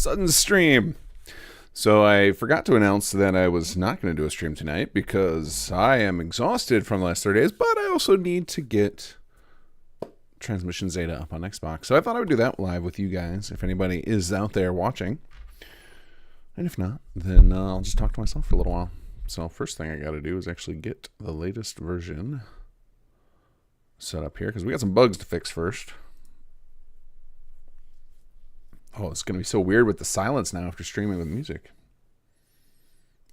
Sudden stream. So I forgot to announce that I was not going to do a stream tonight because I am exhausted from the last 3 days, but I also need to get Transmission Zeta up on Xbox. So I thought I would do that live with you guys if anybody is out there watching. And if not, then I'll just talk to myself for a little while. So first thing I got to do is actually get the latest version set up here because we got some bugs to fix first. Oh, it's going to be so weird with the silence now after streaming with music.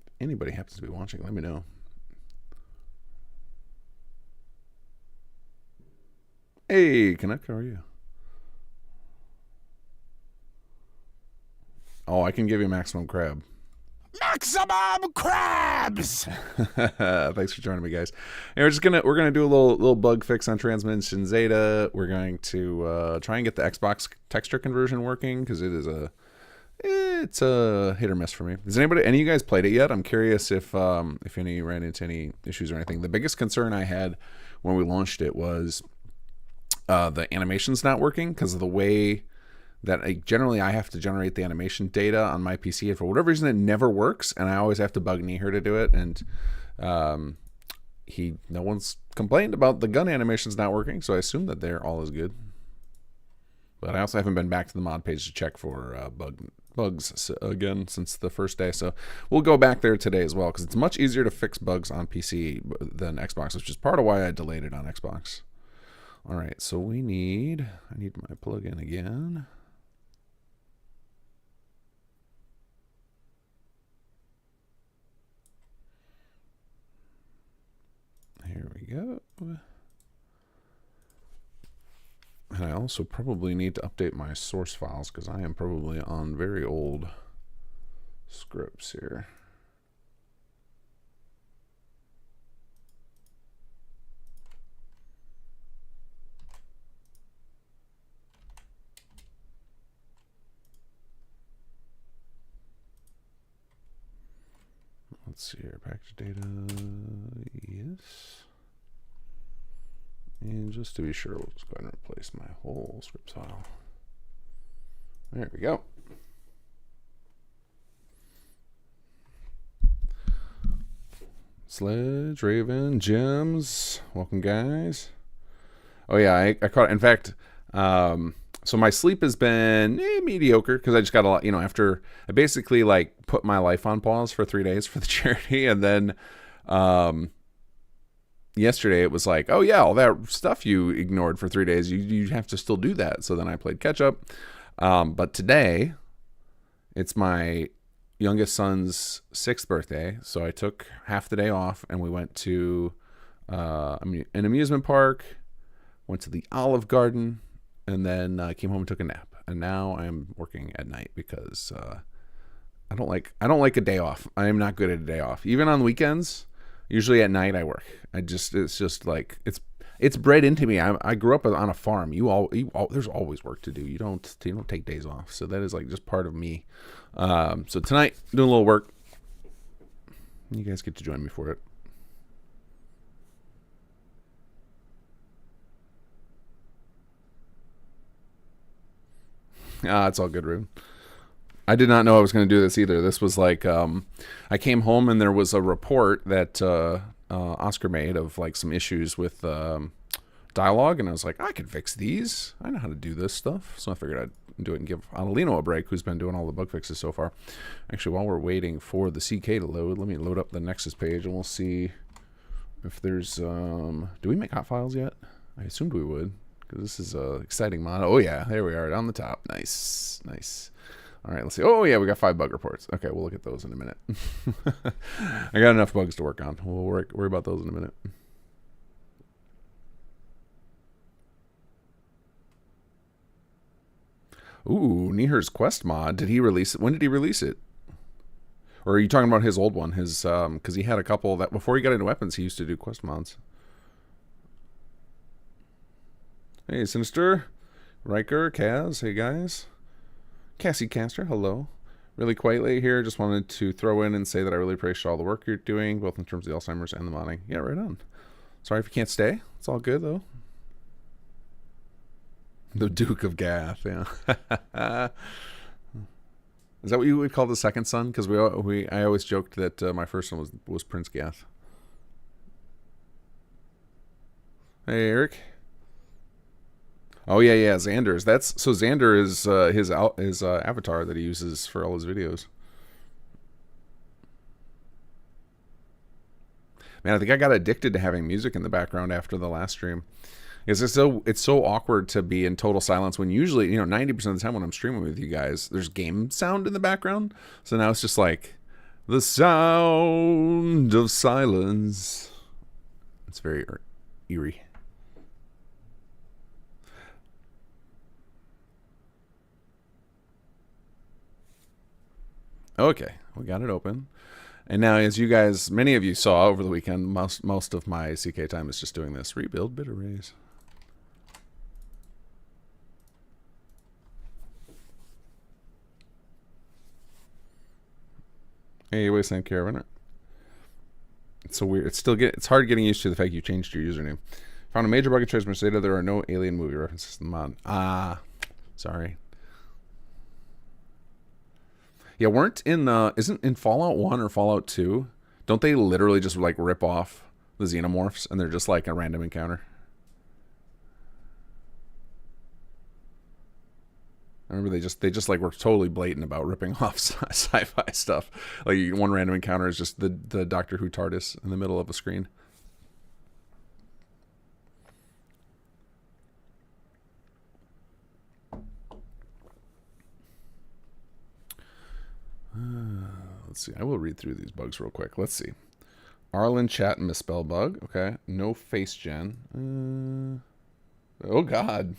If anybody happens to be watching, let me know. Hey, Canuck, how are you? Oh, I can give you maximum crab. Maximum crabs! Thanks for joining me, guys. And we're gonna do a little bug fix on Transmission Zeta. We're going to try and get the Xbox texture conversion working because it's a hit or miss for me. Has any of you guys played it yet? I'm curious if any ran into any issues or anything. The biggest concern I had when we launched it was the animation's not working because of the way that generally I have to generate the animation data on my PC, and for whatever reason it never works, and I always have to bug Neher to do it, and no one's complained about the gun animations not working, so I assume that they're all as good. But I also haven't been back to the mod page to check for bugs again since the first day, so we'll go back there today as well, because it's much easier to fix bugs on PC than Xbox, which is part of why I delayed it on Xbox. Alright, so I need my plugin again. Here we go. And I also probably need to update my source files because I am probably on very old scripts here. Let's see here, package data, yes. And just to be sure, we'll just go ahead and replace my whole script file. There we go. Sledge, Raven, Gems, welcome guys. Oh yeah, I caught it. In fact, so my sleep has been mediocre because I just got a lot, after I basically put my life on pause for 3 days for the charity, and then yesterday it was like, oh yeah, all that stuff you ignored for 3 days, you have to still do that. So then I played catch up. But today it's my youngest son's 6th birthday, so I took half the day off and we went to an amusement park, went to the Olive Garden, and then came home and took a nap. And now I'm working at night because I don't like a day off. I am not good at a day off. Even on weekends, usually at night I work. It's bred into me. I grew up on a farm. There's always work to do. You don't take days off. So that is just part of me. So tonight doing a little work. You guys get to join me for it. It's all good, Ruben. I did not know I was going to do this either. This was I came home and there was a report that Oscar made of some issues with dialogue, and I was like, I can fix these. I know how to do this stuff. So I figured I'd do it and give Adelino a break, who's been doing all the bug fixes so far. Actually, while we're waiting for the CK to load, let me load up the Nexus page and we'll see if there's... do we make hot files yet? I assumed we would, because this is an exciting mod. Oh yeah, there we are on the top. Nice. All right, let's see. Oh yeah, we got 5 bug reports. Okay, we'll look at those in a minute. I got enough bugs to work on. We'll worry about those in a minute. Ooh, Neher's Quest mod. Did he release it? When did he release it? Or are you talking about his old one? His because he had a couple that before he got into weapons, he used to do Quest mods. Hey, Sinister, Riker, Kaz, hey guys. Cassie Caster, hello. Really quietly here, just wanted to throw in and say that I really appreciate all the work you're doing, both in terms of the Alzheimer's and the modding. Yeah, right on. Sorry if you can't stay. It's all good, though. The Duke of Gath, yeah. Is that what you would call the second son? Because I always joked that my first one was Prince Gath. Hey, Eric. Oh yeah, Xander's. So Xander is his avatar that he uses for all his videos. Man, I think I got addicted to having music in the background after the last stream. It's so awkward to be in total silence when usually 90% of the time when I'm streaming with you guys, there's game sound in the background. So now it's just like the sound of silence. It's very eerie. Okay, we got it open. And now, as you guys, many of you saw over the weekend, most of my CK time is just doing this. Rebuild bit arrays. Hey, Wasteland Caravan. It's so weird. It's hard getting used to the fact you changed your username. Found a major bug in Transmission Zeta. There are no alien movie references in the mod. Ah, sorry. Yeah, isn't in Fallout 1 or Fallout 2, don't they literally just like rip off the xenomorphs and they're just like a random encounter? I remember they just like were totally blatant about ripping off sci-fi stuff. Like one random encounter is just the Doctor Who TARDIS in the middle of a screen. Let's see. I will read through these bugs real quick. Let's see. Arlland chat misspell bug. Okay. No face gen. Oh God.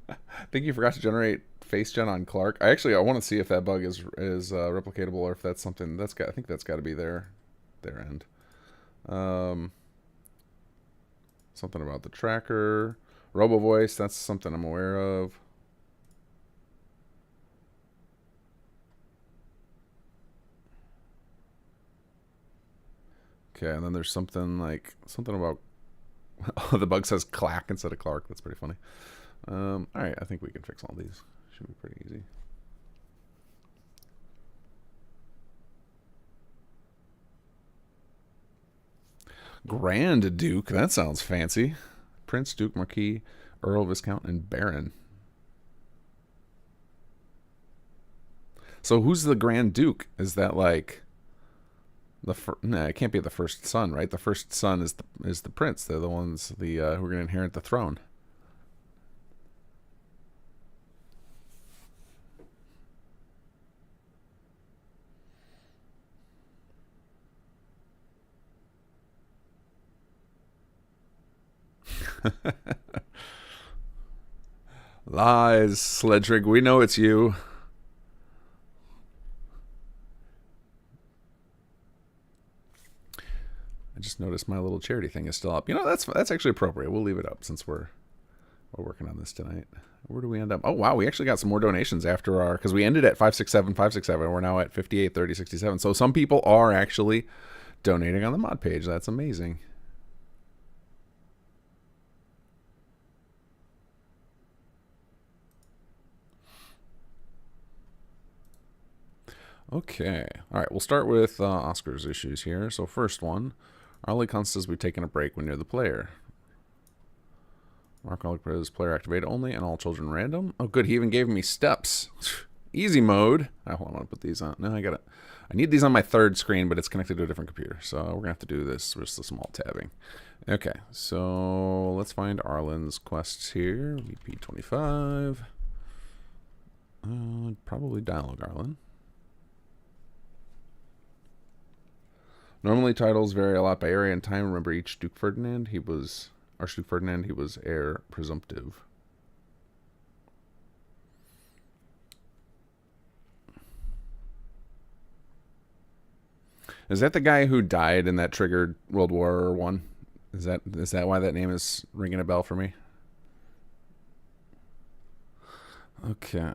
I think you forgot to generate face gen on Clark. I want to see if that bug is replicatable or if that's something I think that's got to be their end. Something about the tracker. Robo voice. That's something I'm aware of. Okay, and then there's something about the bug says clack instead of Clark. That's pretty funny. All right, I think we can fix all these. Should be pretty easy. Grand Duke, that sounds fancy. Prince, Duke, Marquis, Earl, Viscount, and Baron. So who's the Grand Duke? Is that like no, it can't be the first son, right? The first son is the prince. They're the ones who are going to inherit the throne. Lies, Sledrig. We know it's you. I just noticed my little charity thing is still up. That's actually appropriate. We'll leave it up since we're working on this tonight. Where do we end up? Oh wow, we actually got some more donations after because we ended at 567. We're now at 583067. So some people are actually donating on the mod page. That's amazing. Okay. All right. We'll start with Oscar's issues here. So first one, Arlland says we've taken a break when near the player. Mark Arlland is player activated only and all children random. Oh, good. He even gave me steps. Easy mode. Hold on. I want to put these on. No, I got it. I need these on my third screen, but it's connected to a different computer. So we're going to have to do this with a small tabbing. Okay. So let's find Arland's quests here. VP 25. Probably dialogue Arlland. Normally titles vary a lot by area and time. Remember Archduke Ferdinand, he was heir presumptive. Is that the guy who died in that triggered World War One? Is that why that name is ringing a bell for me? Okay.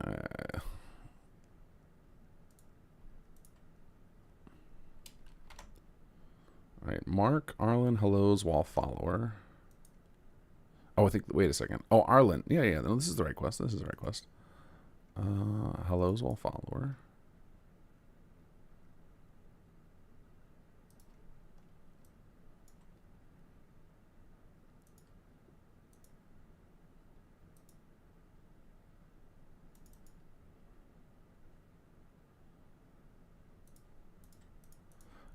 All right, Mark Arlland hellos while follower. Oh, I think. Wait a second. Oh, Arlland. Yeah. No, this is the right quest. Hello's wall follower.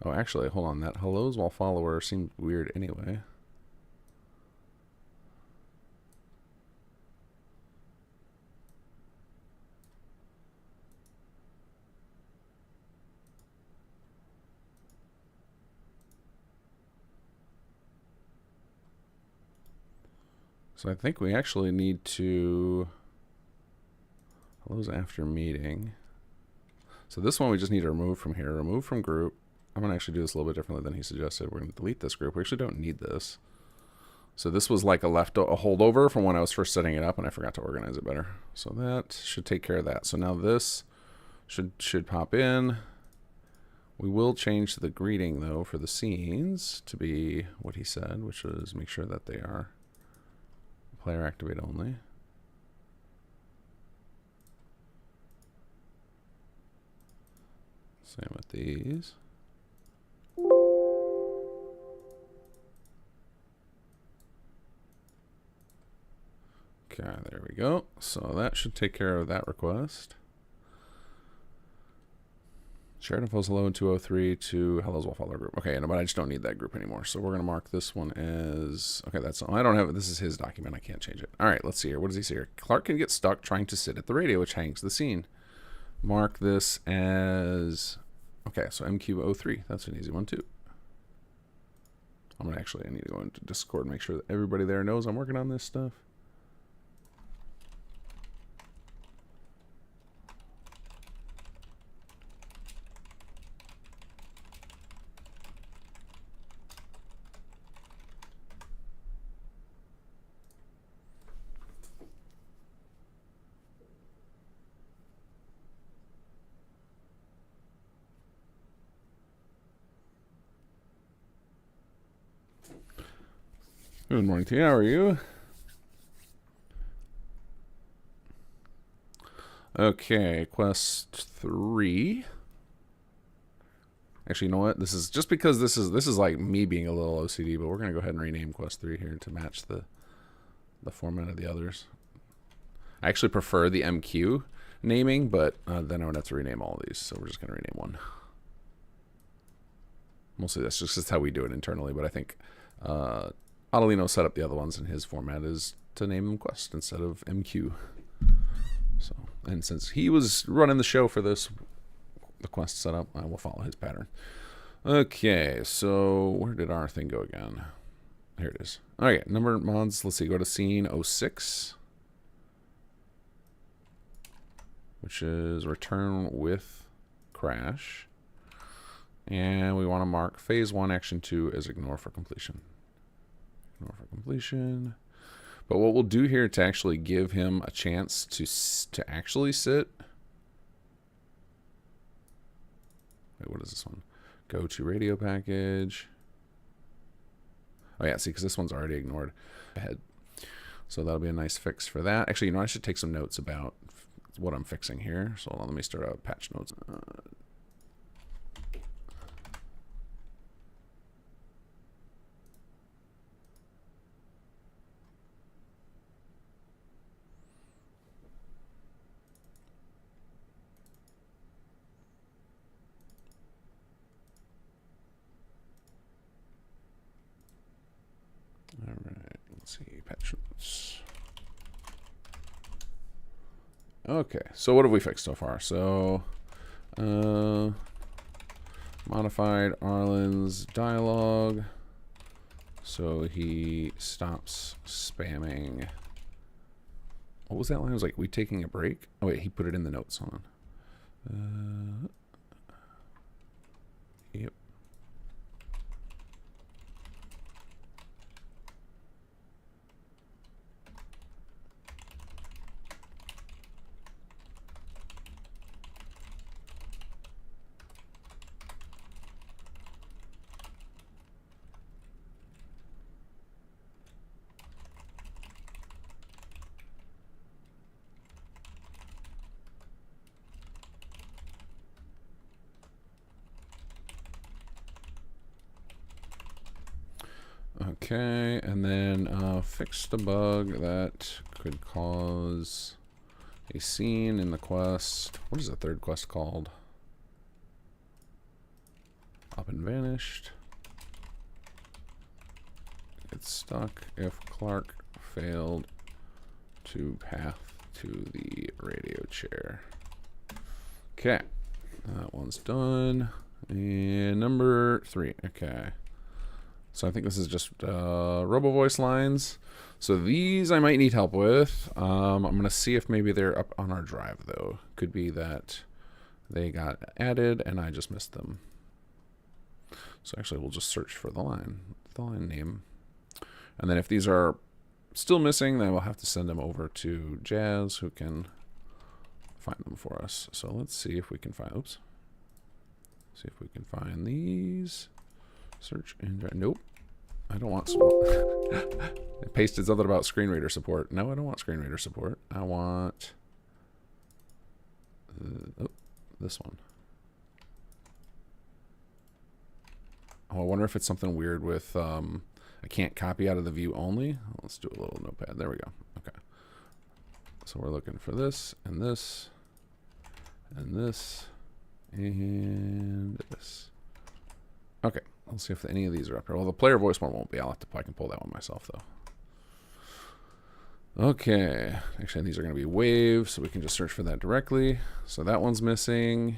Oh, actually, hold on. That hello's wall follower seemed weird anyway. So I think we actually need to... Hello's after meeting. So this one we just need to remove from here. Remove from group. I'm going to actually do this a little bit differently than he suggested. We're going to delete this group. We actually don't need this. So this was like a holdover from when I was first setting it up, and I forgot to organize it better. So that should take care of that. So now this should pop in. We will change the greeting, though, for the scenes to be what he said, which is make sure that they are player activate only. Same with these. Okay, there we go. So that should take care of that request. Shared info's hello in 203 to hello's wall follower group. Okay, but I just don't need that group anymore. So we're going to mark this one as... Okay, that's all. I don't have it. This is his document. I can't change it. All right, let's see here. What does he say here? Clark can get stuck trying to sit at the radio, which hangs the scene. Mark this as... Okay, so MQ03. That's an easy one, too. I need to go into Discord and make sure that everybody there knows I'm working on this stuff. Good morning to you. How are you? Okay, quest 3. Actually, you know what? This is just because this is like me being a little OCD, but we're gonna go ahead and rename quest 3 here to match the format of the others. I actually prefer the MQ naming, but then I would have to rename all of these, so we're just gonna rename one. Mostly that's just how we do it internally, but I think Adelino set up the other ones, and his format is to name them Quest instead of MQ. So, and since he was running the show for this, the Quest setup, I will follow his pattern. Okay, so where did our thing go again? Here it is. Okay, number mods. Let's see. Go to scene 06, which is return with crash, and we want to mark phase 1, action 2 as ignore for completion. Ignore for completion. But what we'll do here to actually give him a chance to actually sit. Wait, what is this one? Go to radio package. Oh yeah, see, because this one's already ignored ahead. So that'll be a nice fix for that. Actually, you know, I should take some notes about what I'm fixing here. So hold on, let me start out patch notes. All right, let's see, patch notes. Okay, so what have we fixed so far? So, modified Arland's dialogue, so he stops spamming. What was that line? It was like, we taking a break? Oh wait, he put it in the notes. Hold on. Yep. Okay, and then fix the bug that could cause a scene in the quest. What is the third quest called? Up and vanished. It's stuck if Clark failed to path to the radio chair. Okay, that one's done. And number 3. Okay. So I think this is just robo voice lines. So these I might need help with. I'm going to see if maybe they're up on our drive, though. Could be that they got added and I just missed them. So actually we'll just search for the line name. And then if these are still missing, then we'll have to send them over to Jazz, who can find them for us. So let's see if we can find, oops. See if we can find these. Search and nope. I don't want I pasted something about screen reader support. No, I don't want screen reader support. I want this one. Oh, I wonder if it's something weird with I can't copy out of the view only. Let's do a little notepad. There we go. Okay. So we're looking for this and this and this and this. Okay. Let's see if any of these are up here. Well, the player voice one won't be. I can pull that one myself, though. Okay. Actually, these are going to be waves, so we can just search for that directly. So that one's missing.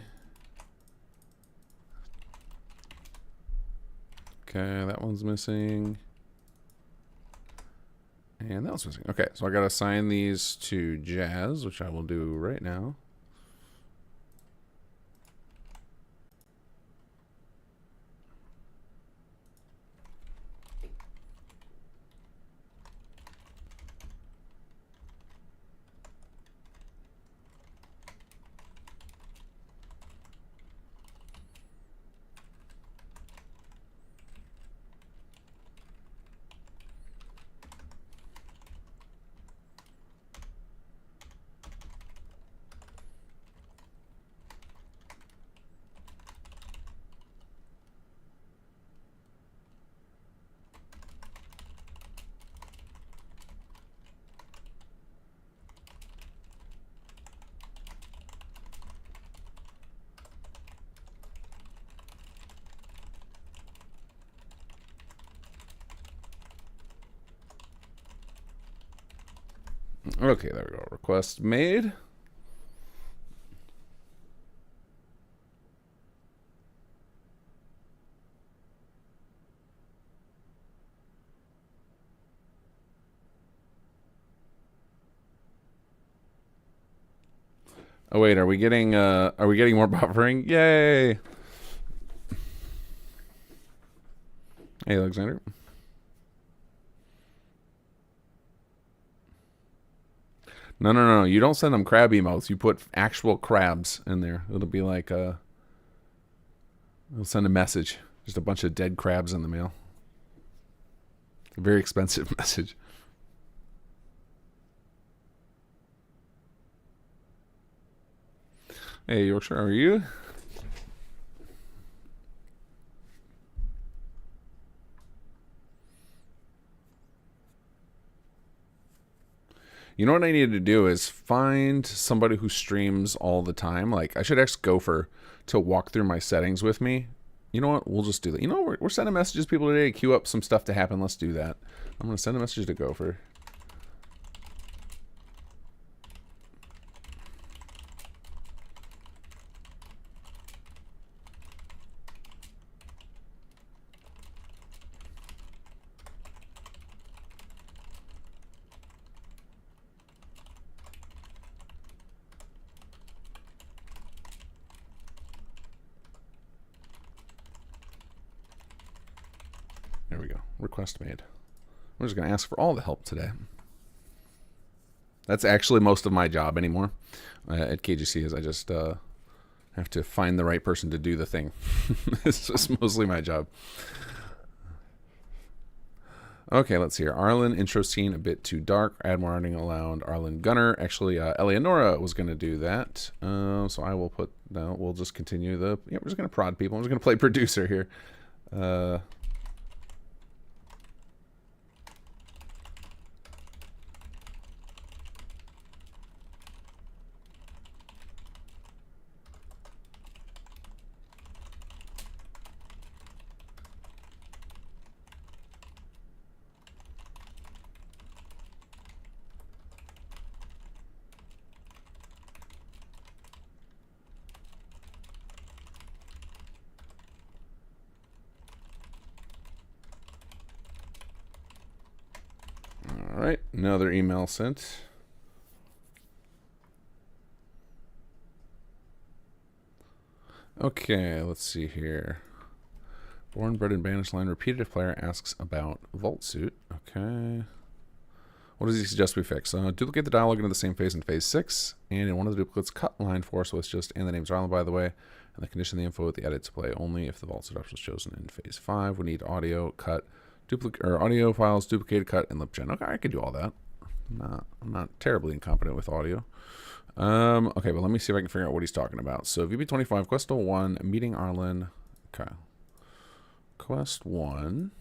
Okay, that one's missing. And that one's missing. Okay, so I got to assign these to Jazz, which I will do right now. Okay, there we go. Request made. Oh wait, are we getting more buffering? Yay! Hey, Alexander. No. You don't send them crab emotes. You put actual crabs in there. It'll be like it'll send a message. Just a bunch of dead crabs in the mail. A very expensive message. Hey, Yorkshire, how are you? You know what I need to do is find somebody who streams all the time. Like, I should ask Gopher to walk through my settings with me. You know what? We'll just do that. You know, we're sending messages to people today to queue up some stuff to happen. Let's do that. I'm going to send a message to Gopher. There we go. Request made. We're just going to ask for all the help today. That's actually most of my job anymore at KGC is I just have to find the right person to do the thing. It's just mostly my job. Okay, let's see here. Arlland intro scene a bit too dark. Add more running around Arlland Gunner. Actually, Eleonora was going to do that. So I will put, no, we'll just continue the, yeah, we're just going to prod people. I'm just going to play producer here. right, another email sent. Okay, let's see here. Born, bred, and banished line repeated if player asks about Vault Suit. Okay. What does he suggest we fix? Duplicate the dialogue into the same phase in phase 6, and in one of the duplicates, cut line 4, so it's just, and the name's Arlland, by the way, and the condition the info with the edit to play only if the Vault Suit option is chosen in phase 5. We need audio, cut, duplicate, or audio files, duplicated, cut, and lip gen. Okay, I could do all that. I'm not terribly incompetent with audio. Okay, but let me see if I can figure out what he's talking about. So VB25, Quest 01, meeting Arlland. Okay. Quest 1.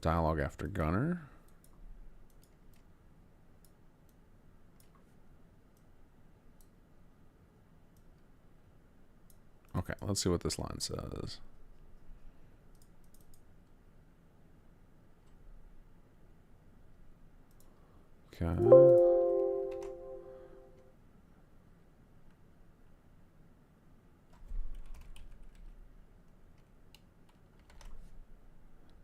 Dialogue after Gunner. Okay, let's see what this line says. Okay.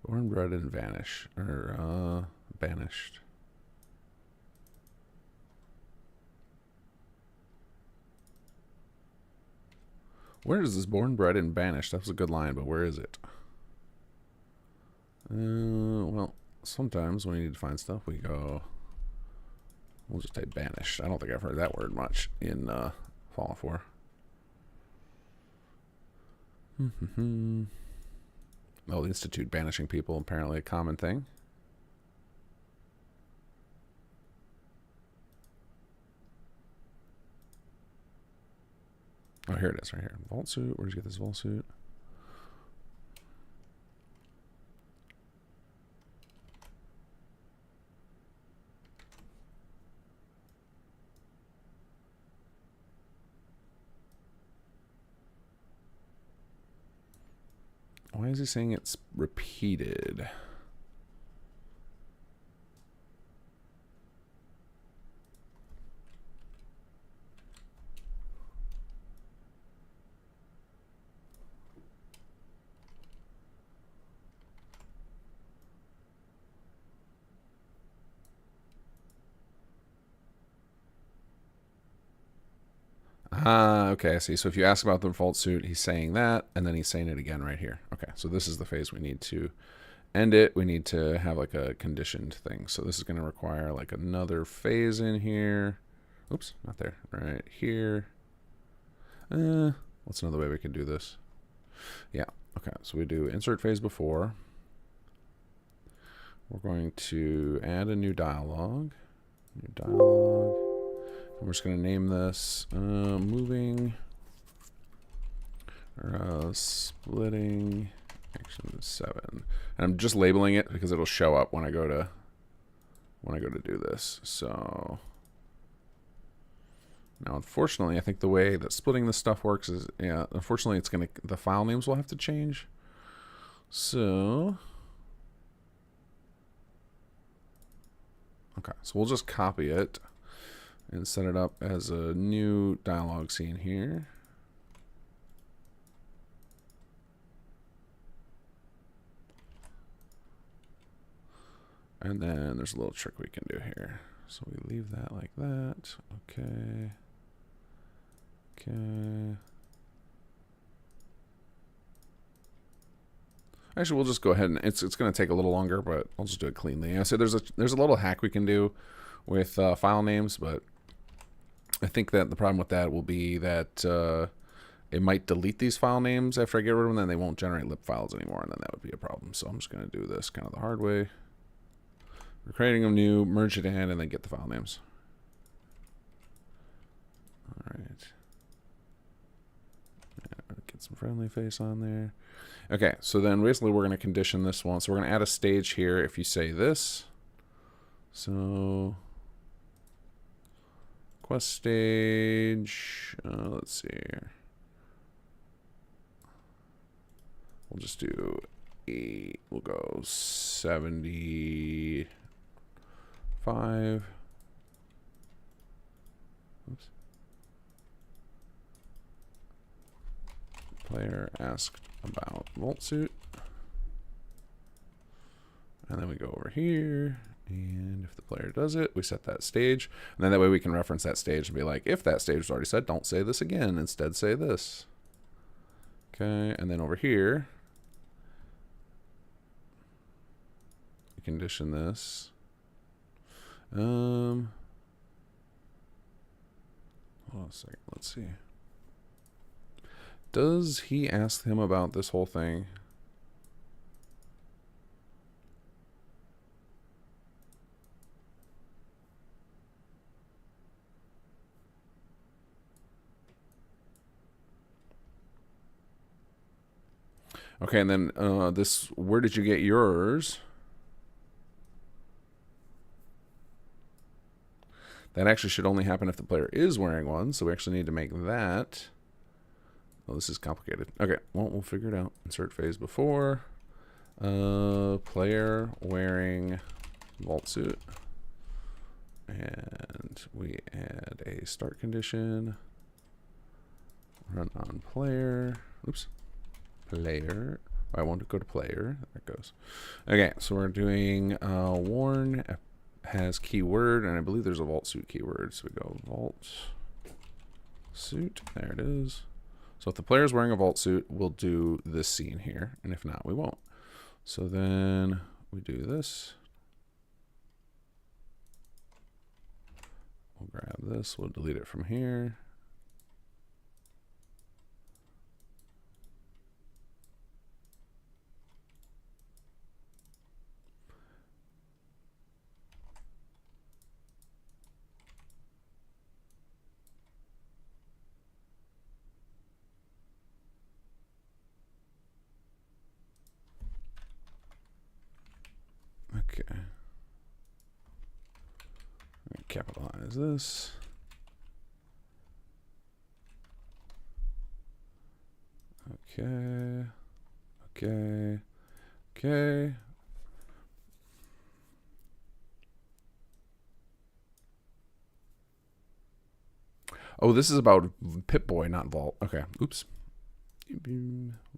Born, bred, and vanish. Or, banished. Where is this born, bred, and banished? That was a good line, but where is it? Well, sometimes when we need to find stuff, we go... We'll just type banished. I don't think I've heard that word much in Fallout 4. Oh, the Institute banishing people, apparently a common thing. Oh, here it is, right here. Vault Suit. Where'd you get this Vault Suit? Why is he saying it's repeated? Ah, okay, I see. So if you ask about the Vault Suit, he's saying that, and then he's saying it again right here. Okay, so this is the phase we need to end it. We need to have like a conditioned thing. So this is going to require like another phase in here. Oops, not there. Right here. What's another way we can do this? Yeah, okay, so we do insert phase before. We're going to add a new dialogue. New dialogue. And we're just going to name this moving or splitting action 7. And I'm just labeling it because it'll show up when I go to do this. So now, unfortunately, I think the way that splitting this stuff works is, yeah, unfortunately, the file names will have to change. So, okay, so we'll just copy it and set it up as a new dialogue scene here. And then there's a little trick we can do here. So we leave that like that. Okay. Okay. Actually, we'll just go ahead and it's going to take a little longer, but I'll just do it cleanly. So there's a little hack we can do with file names, but I think that the problem with that will be that it might delete these file names after I get rid of them, then they won't generate lib files anymore, and then that would be a problem. So I'm just going to do this kind of the hard way. We're creating them new, merge it in, and then get the file names. All right. Yeah, get some friendly face on there. Okay, so then basically we're going to condition this one. So we're going to add a stage here if you say this. So quest stage, let's see here. We'll just do we'll go 75. Oops. Player asked about Vault Suit. And then we go over here, and if the player does it, we set that stage. And then that way we can reference that stage and be like, if that stage was already set, don't say this again. Instead, say this. Okay, and then over here, we condition this. Hold on a second. Let's see. Does he ask him about this whole thing? Okay, and then this, where did you get yours? That actually should only happen if the player is wearing one, so we actually need to make that. Oh, this is complicated. Okay, well, we'll figure it out. Insert phase before. Player wearing vault suit. And we add a start condition. Run on player. Oops. Player. I want to go to player. There it goes. Okay, so we're doing worn has keyword, and I believe there's a vault suit keyword. So we go vault suit. There it is. So if the player is wearing a vault suit, we'll do this scene here, and if not, we won't. So then we do this. We'll grab this. We'll delete it from here. Okay. Capitalize this. Okay. Okay. Okay. Oh, this is about Pip-Boy, not Vault. Okay. Oops.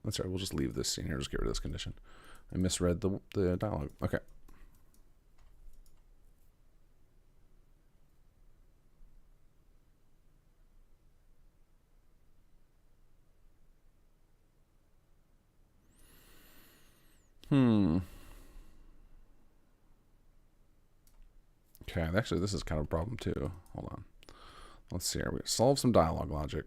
That's right. We'll just leave this scene here. Just get rid of this condition. I misread the dialogue. Okay. Okay, actually, this is kind of a problem too. Hold on. Let's see here. We solve some dialogue logic.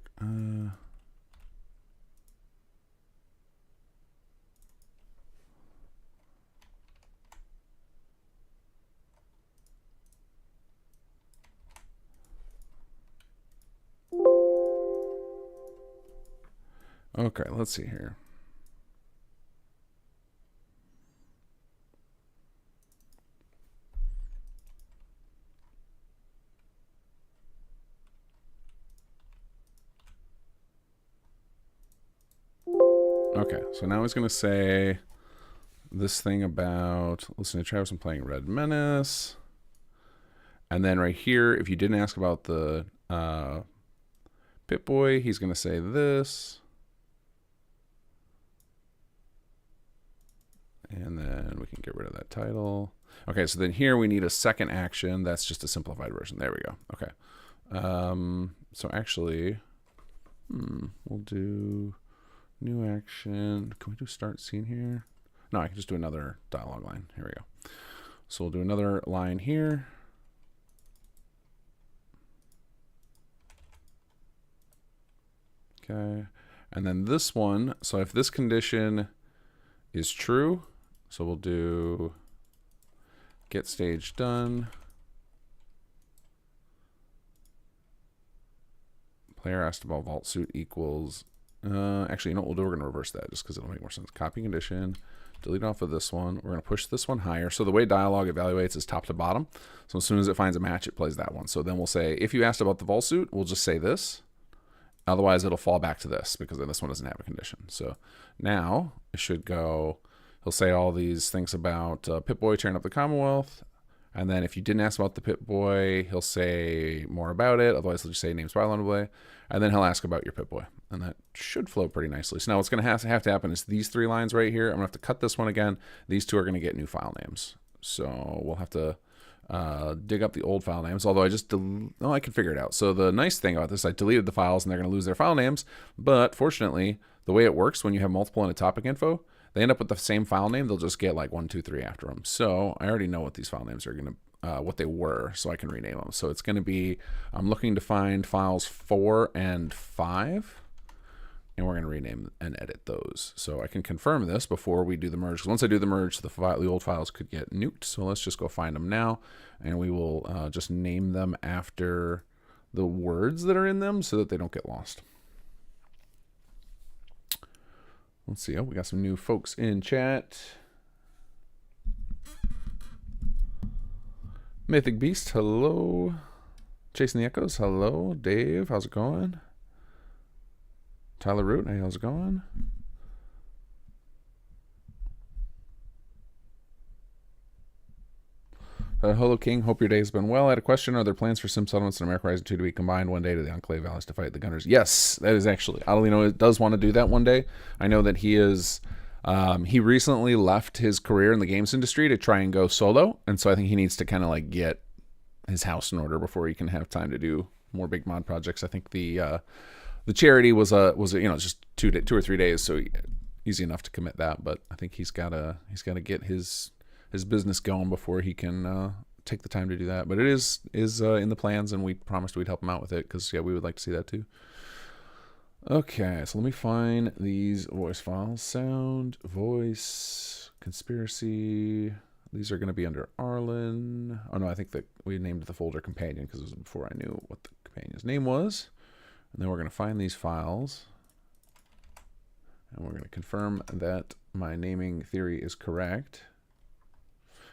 Okay, let's see here. Okay, so now he's going to say this thing about listening to Travis and playing Red Menace. And then right here, if you didn't ask about the Pip-Boy, he's going to say this. And then we can get rid of that title. Okay, so then here we need a second action. That's just a simplified version. There we go. Okay. So actually, we'll do new action. Can we do start scene here? No, I can just do another dialogue line. Here we go. So we'll do another line here. Okay. And then this one, so if this condition is true, so we'll do get stage done. Player asked about vault suit equals, actually, you know what we'll do? We're going to reverse that just because it'll make more sense. Copy condition, delete off of this one. We're going to push this one higher. So the way dialogue evaluates is top to bottom. So as soon as it finds a match, it plays that one. So then we'll say, if you asked about the vault suit, we'll just say this. Otherwise, it'll fall back to this because then this one doesn't have a condition. So now it should go, he'll say all these things about Pip-Boy tearing up the Commonwealth. And then if you didn't ask about the Pip-Boy, he'll say more about it. Otherwise, he'll just say name's Boy. And then he'll ask about your Pip-Boy. And that should flow pretty nicely. So now what's going to have to happen is these 3 lines right here. I'm going to have to cut this one again. These 2 are going to get new file names. So we'll have to dig up the old file names. Although I just, I can figure it out. So the nice thing about this, I deleted the files and they're going to lose their file names. But fortunately, the way it works when you have multiple in a topic info, they end up with the same file name. They'll just get like 1, 2, 3 after them. So I already know what these file names are going to, what they were, so I can rename them. So it's going to be, I'm looking to find files 4 and 5, and we're going to rename and edit those. So I can confirm this before we do the merge. 'Cause once I do the merge, the old files could get nuked. So let's just go find them now, and we will just name them after the words that are in them so that they don't get lost. Let's see. Oh, we got some new folks in chat. Mythic Beast, hello. Chasing the Echoes, hello. Dave, how's it going? Tyler Root, hey, how's it going? Hello, King. Hope your day has been well. I had a question. Are there plans for Sim Settlements and America Rising 2 to be combined one day to the Enclave Valleys to fight the Gunners? Yes, that is actually. Adelino does want to do that one day. I know that he is. He recently left his career in the games industry to try and go solo, and so I think he needs to kind of like get his house in order before he can have time to do more big mod projects. I think the charity was just 2 or 3 days, so easy enough to commit that. But I think he's gotta get his business going before he can take the time to do that. But it is in the plans, and we promised we'd help him out with it because we would like to see that too. Okay, so let me find these voice files. Sound, voice, conspiracy. These are going to be under Arlland. Oh no, I think that we named the folder companion because it was before I knew what the companion's name was. And then we're going to find these files. And we're going to confirm that my naming theory is correct.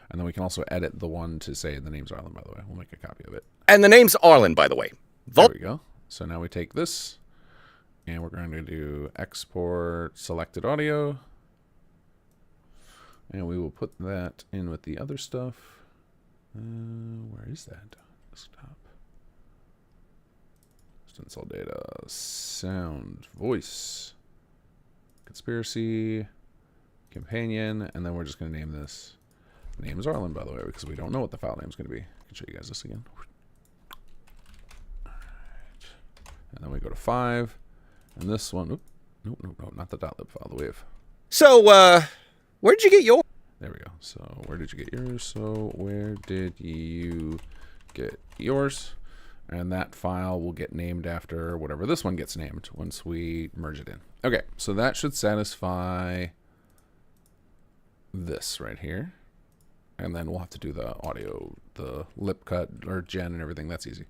And then we can also edit the one to say the name's Arlland, by the way. We'll make a copy of it. And the name's Arlland, by the way. There we go. So now we take this, and we're going to do export selected audio. And we will put that in with the other stuff. Where is that? Desktop. Install data. Sound. Voice. Conspiracy. Companion. And then we're just going to name this. Name is Arlland, by the way, because we don't know what the file name is going to be. I can show you guys this again. All right. And then we go to 5. And this one, nope, not the .lib file, the wave. So, where did you get your? There we go. So, where did you get yours? So, where did you get yours? And that file will get named after whatever this one gets named once we merge it in. Okay, so that should satisfy this right here. And then we'll have to do the audio, the lip cut or gen and everything. That's easy.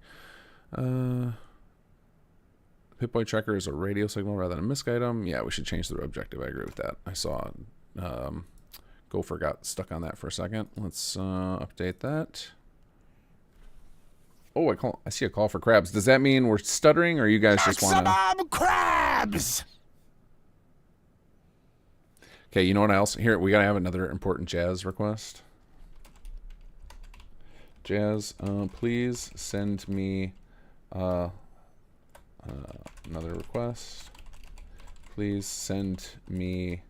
Pip-Boy checker is a radio signal rather than a misc item. Yeah, we should change the objective. I agree with that. I saw Gopher got stuck on that for a second. Let's update that. Oh, I see a call for crabs. Does that mean we're stuttering, or you guys just want to? Maximum crabs. Okay, you know what else? Here, we gotta have another important Jazz request. Jazz, please send me another request. Please send me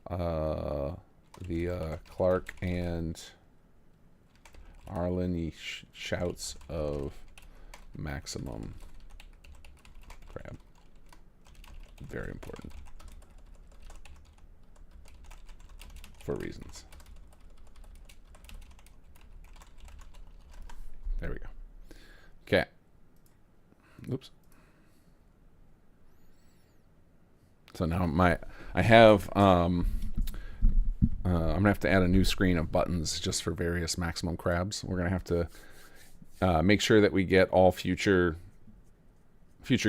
the Clark and Arlland shouts of maximum crab. Very important. For reasons. There we go. Okay. Oops. So now I have I'm gonna have to add a new screen of buttons just for various maximum crabs. We're gonna have to make sure that we get all future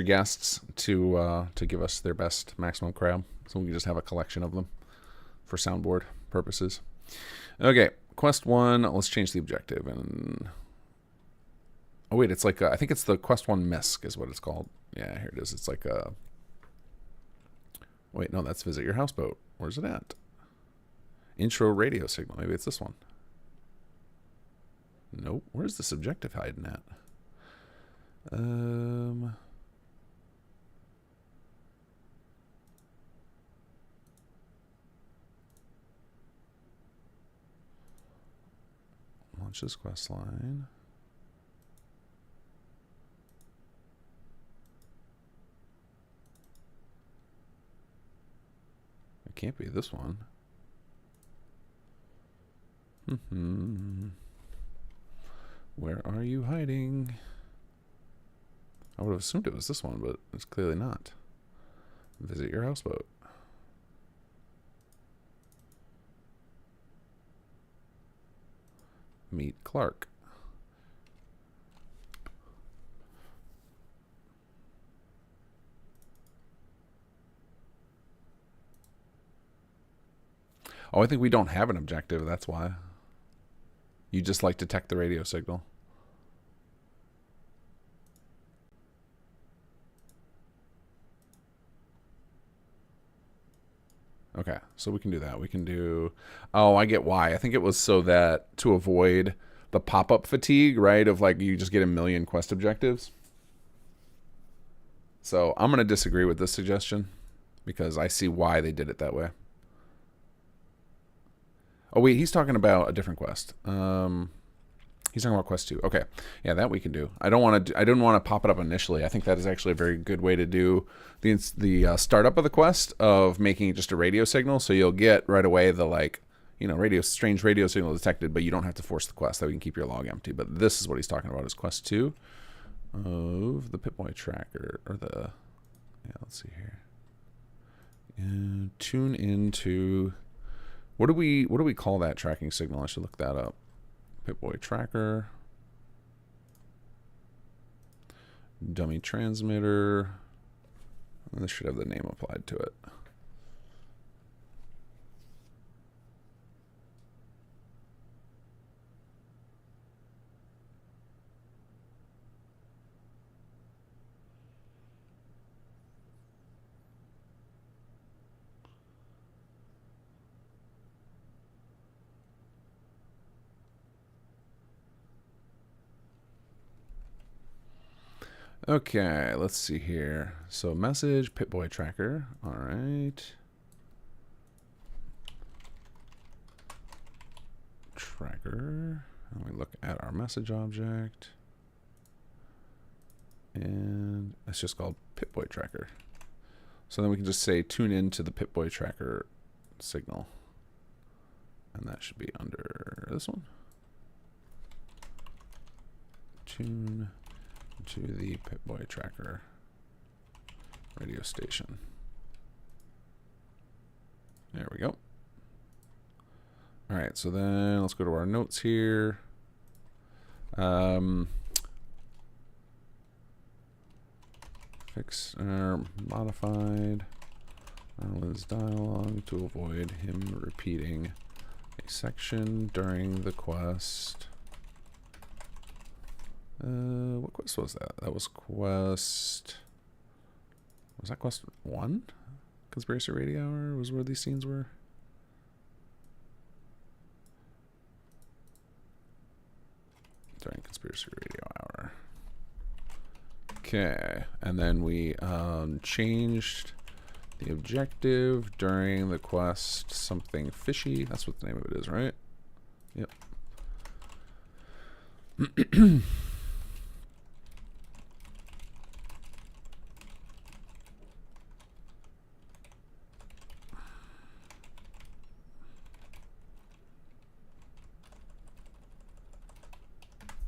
guests to give us their best maximum crab, so we can just have a collection of them for soundboard purposes. Okay, quest 1. Let's change the objective and. Oh wait, it's like I think it's the quest 1 misc is what it's called. Yeah, here it is. It's like a. Wait, no, that's visit your houseboat. Where's it at? Intro radio signal. Maybe it's this one. Nope. Where's the subjective hiding at? Launch this quest line. It can't be this one. Where are you hiding? I would have assumed it was this one, but it's clearly not. Visit your houseboat. Meet Clark. Oh, I think we don't have an objective, that's why. You just like detect the radio signal. Okay, so we can do that. We can do... Oh, I get why. I think it was so that to avoid the pop-up fatigue, right? Of like you just get a million quest objectives. So I'm going to disagree with this suggestion because I see why they did it that way. Oh, wait, he's talking about a different quest. He's talking about quest 2. Okay, yeah, that we can do. I don't want to pop it up initially. I think that is actually a very good way to do the startup of the quest of making it just a radio signal. So you'll get right away the strange radio signal detected, but you don't have to force the quest. That we can keep your log empty. But this is what he's talking about is quest 2 of the Pip-Boy tracker let's see here. And tune into. What do we call that tracking signal? I should look that up. Pip-Boy tracker. Dummy transmitter. This should have the name applied to it. Okay, let's see here. So message, Pip-Boy tracker. All right. Tracker. And we look at our message object. And it's just called Pip-Boy tracker. So then we can just say tune in to the Pip-Boy tracker signal. And that should be under this one. Tune to the Pip-Boy tracker radio station. There we go. All right, so then let's go to our notes here. Fix modified Arlland's dialogue to avoid him repeating a section during the quest. What quest was that? That was quest... Was that quest 1? Conspiracy Radio Hour was where these scenes were? During Conspiracy Radio Hour. Okay, and then we changed the objective during the quest something fishy. That's what the name of it is, right? Yep.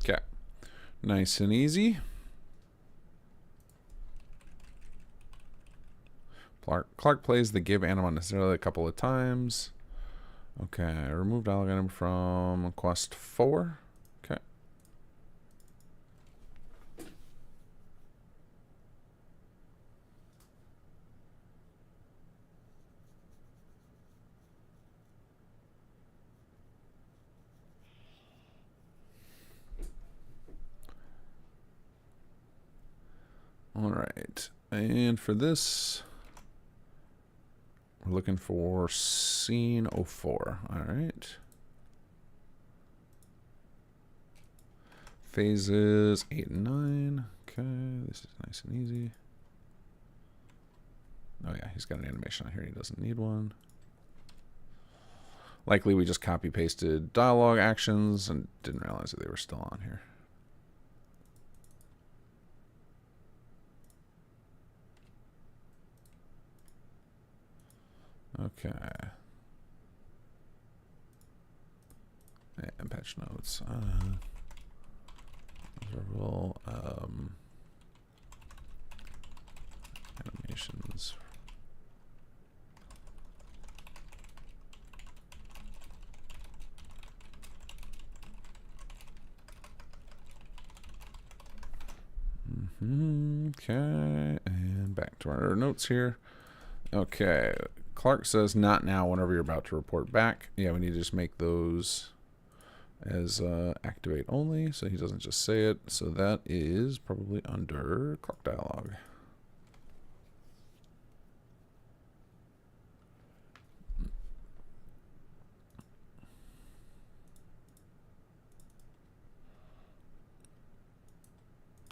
Okay, nice and easy. Clark plays the give animal necessarily a couple of times. Okay, remove dialogue item from quest 4. Okay. All right, and for this, we're looking for scene 04. All right. Phases 8 and 9. Okay, this is nice and easy. Oh yeah, he's got an animation on here. He doesn't need one. Likely we just copy pasted dialogue actions and didn't realize that they were still on here. Okay. And patch notes. Observable animations. Okay, and back to our notes here. Okay, Clark says not now whenever you're about to report back. Yeah, we need to just make those as activate only so he doesn't just say it. So that is probably under Clark dialogue.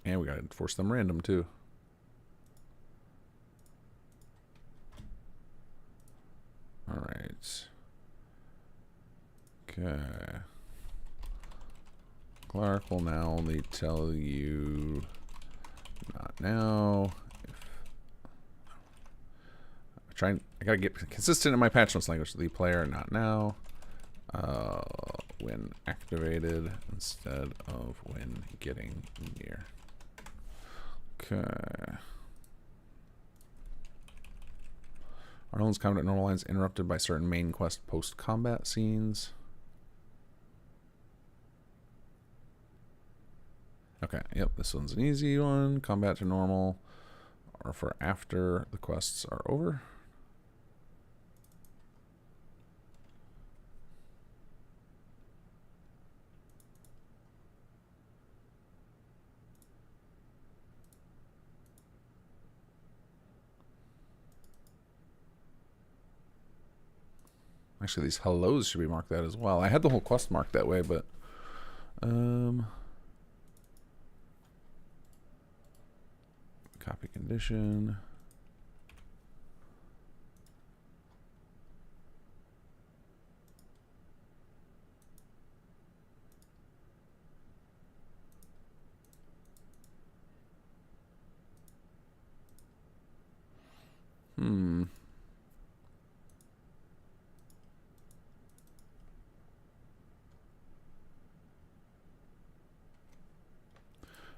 And we gotta force them random too. All right. Okay. Clark will now only tell you not now. I gotta get consistent in my patch notes language. The player not now. When activated instead of when getting near. Okay. Arlland's combat normal lines interrupted by certain main quest post-combat scenes. Okay, yep, this one's an easy one. Combat to normal, or for after the quests are over. Actually, these hellos should be marked that as well. I had the whole quest marked that way, but copy condition.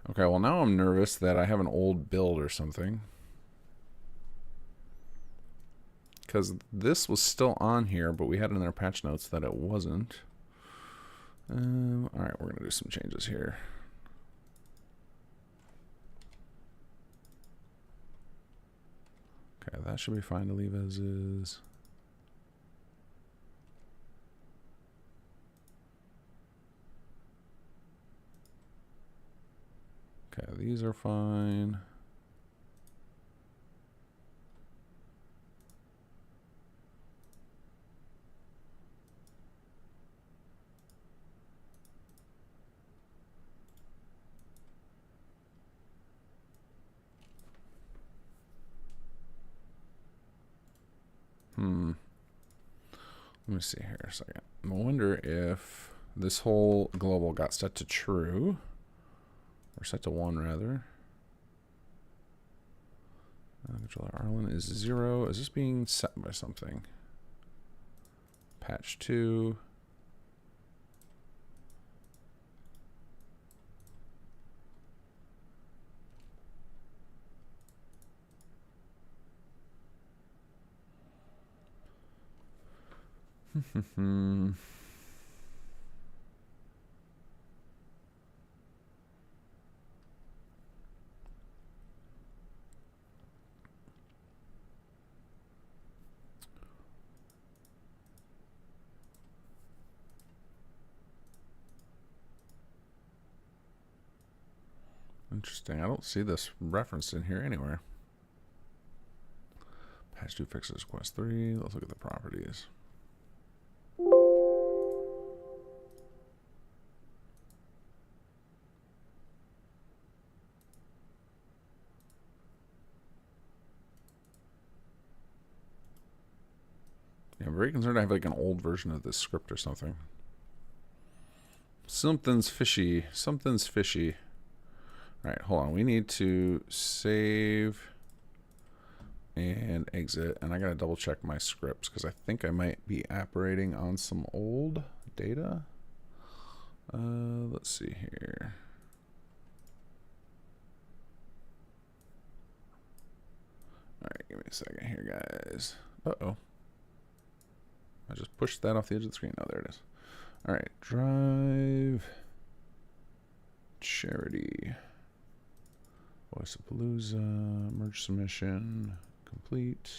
Okay, well now I'm nervous that I have an old build or something. Because this was still on here, but we had in our patch notes that it wasn't. Alright, we're going to do some changes here. Okay, that should be fine to leave as is. Okay, these are fine. Let me see here a second. I wonder if this whole global got set to true. Or set to 1, rather. Controller Arlland is 0. Is this being set by something? Patch 2. Interesting. I don't see this referenced in here anywhere. Patch 2 fixes quest 3. Let's look at the properties. I'm very concerned I have like an old version of this script or something. Something's fishy. Something's fishy. Alright, hold on. We need to save and exit. And I gotta double check my scripts because I think I might be operating on some old data. Let's see here. Alright, give me a second here, guys. Uh-oh. I just pushed that off the edge of the screen. Oh, there it is. Alright, drive. Charity. Voice of Palooza. Merge submission. Complete.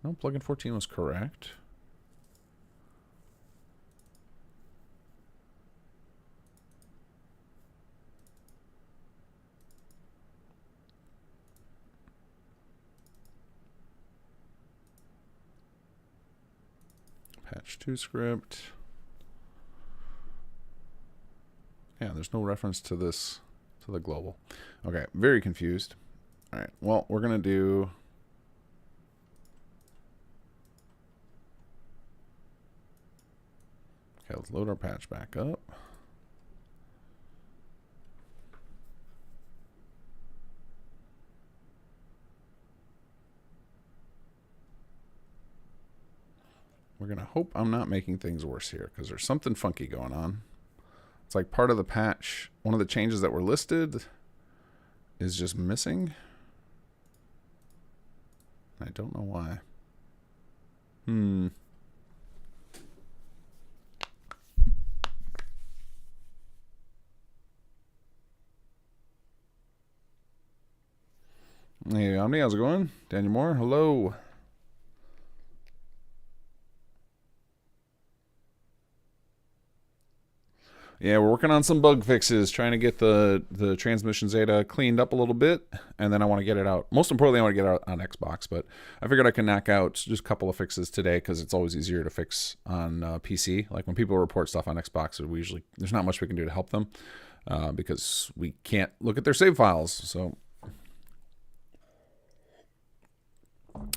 No, plugin 14 was correct. Patch 2 script. Yeah, there's no reference to this, to the global. Okay, very confused. All right, well, we're going to do... Okay, let's load our patch back up. We're going to hope I'm not making things worse here because there's something funky going on. It's like part of the patch, one of the changes that were listed is just missing. I don't know why. Hey, Omni, how's it going? Daniel Moore, hello. Yeah, we're working on some bug fixes, trying to get the transmission Zeta cleaned up a little bit, and then I want to get it out. Most importantly, I want to get it out on Xbox, but I figured I can knock out just a couple of fixes today because it's always easier to fix on PC. Like when people report stuff on Xbox, there's not much we can do to help them because we can't look at their save files. So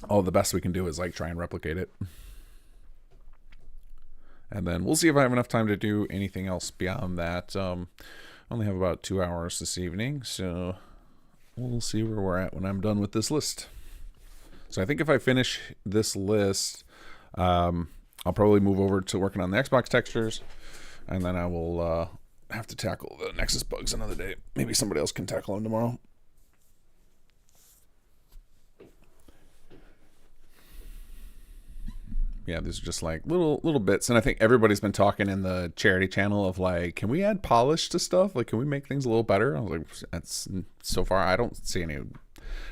all the best we can do is like try and replicate it. And then we'll see if I have enough time to do anything else beyond that. I only have about 2 hours this evening, so we'll see where we're at when I'm done with this list. So I think if I finish this list, I'll probably move over to working on the Xbox textures, and then I will have to tackle the Nexus bugs another day. Maybe somebody else can tackle them tomorrow. Yeah, these are just like little bits, and I think everybody's been talking in the charity channel of like, can we add polish to stuff? Like, can we make things a little better? I was like, that's so far I don't see any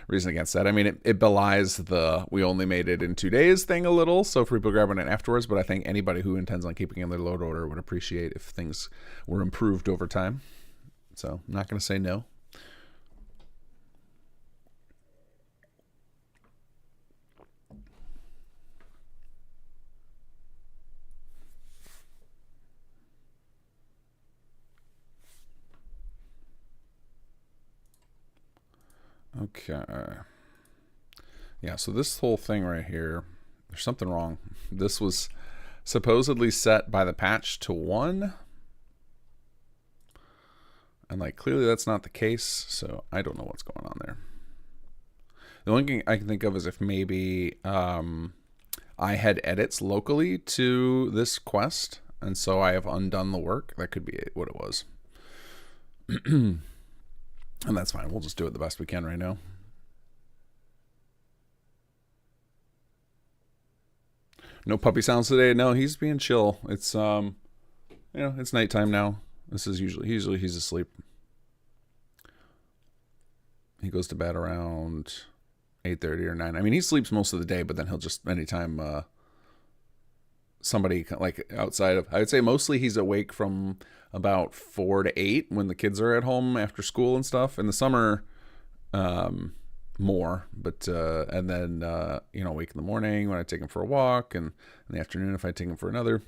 reason against that. I mean, it belies the we only made it in 2 days thing a little, so for people grabbing it afterwards. But I think anybody who intends on keeping in their load order would appreciate if things were improved over time. So I'm not going to say no. Okay. Yeah, so this whole thing right here, there's something wrong. This was supposedly set by the patch to 1. And like clearly that's not the case, so I don't know what's going on there. The only thing I can think of is if maybe I had edits locally to this quest, and so I have undone the work. That could be what it was. And that's fine. We'll just do it the best we can right now. No puppy sounds today. No, he's being chill. It's it's nighttime now. This is usually he's asleep. He goes to bed around 8:30 or 9. I mean, he sleeps most of the day, but then he'll just anytime somebody like outside of, I would say mostly he's awake from about 4 to 8 when the kids are at home after school and stuff. In the summer, more, but and then awake in the morning when I take him for a walk, and in the afternoon if I take him for another.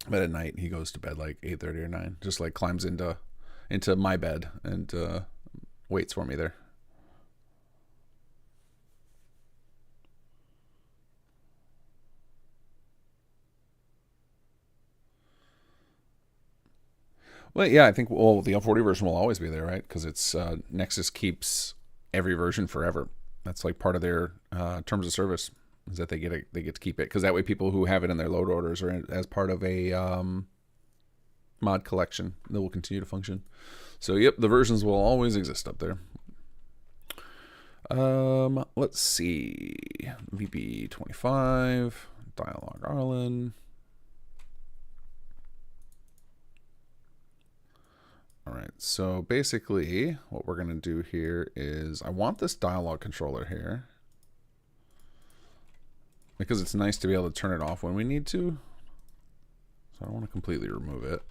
But at night he goes to bed like 8:30 or 9, just like climbs into my bed and waits for me there. Well, yeah, I think the L40 version will always be there, right? Because it's Nexus keeps every version forever. That's like part of their terms of service is that they get to keep it because that way people who have it in their load orders or as part of a mod collection that will continue to function. So yep, the versions will always exist up there. Let's see, VP25 dialogue Arlland. All right, so basically what we're going to do here is I want this dialogue controller here because it's nice to be able to turn it off when we need to. So I don't want to completely remove it.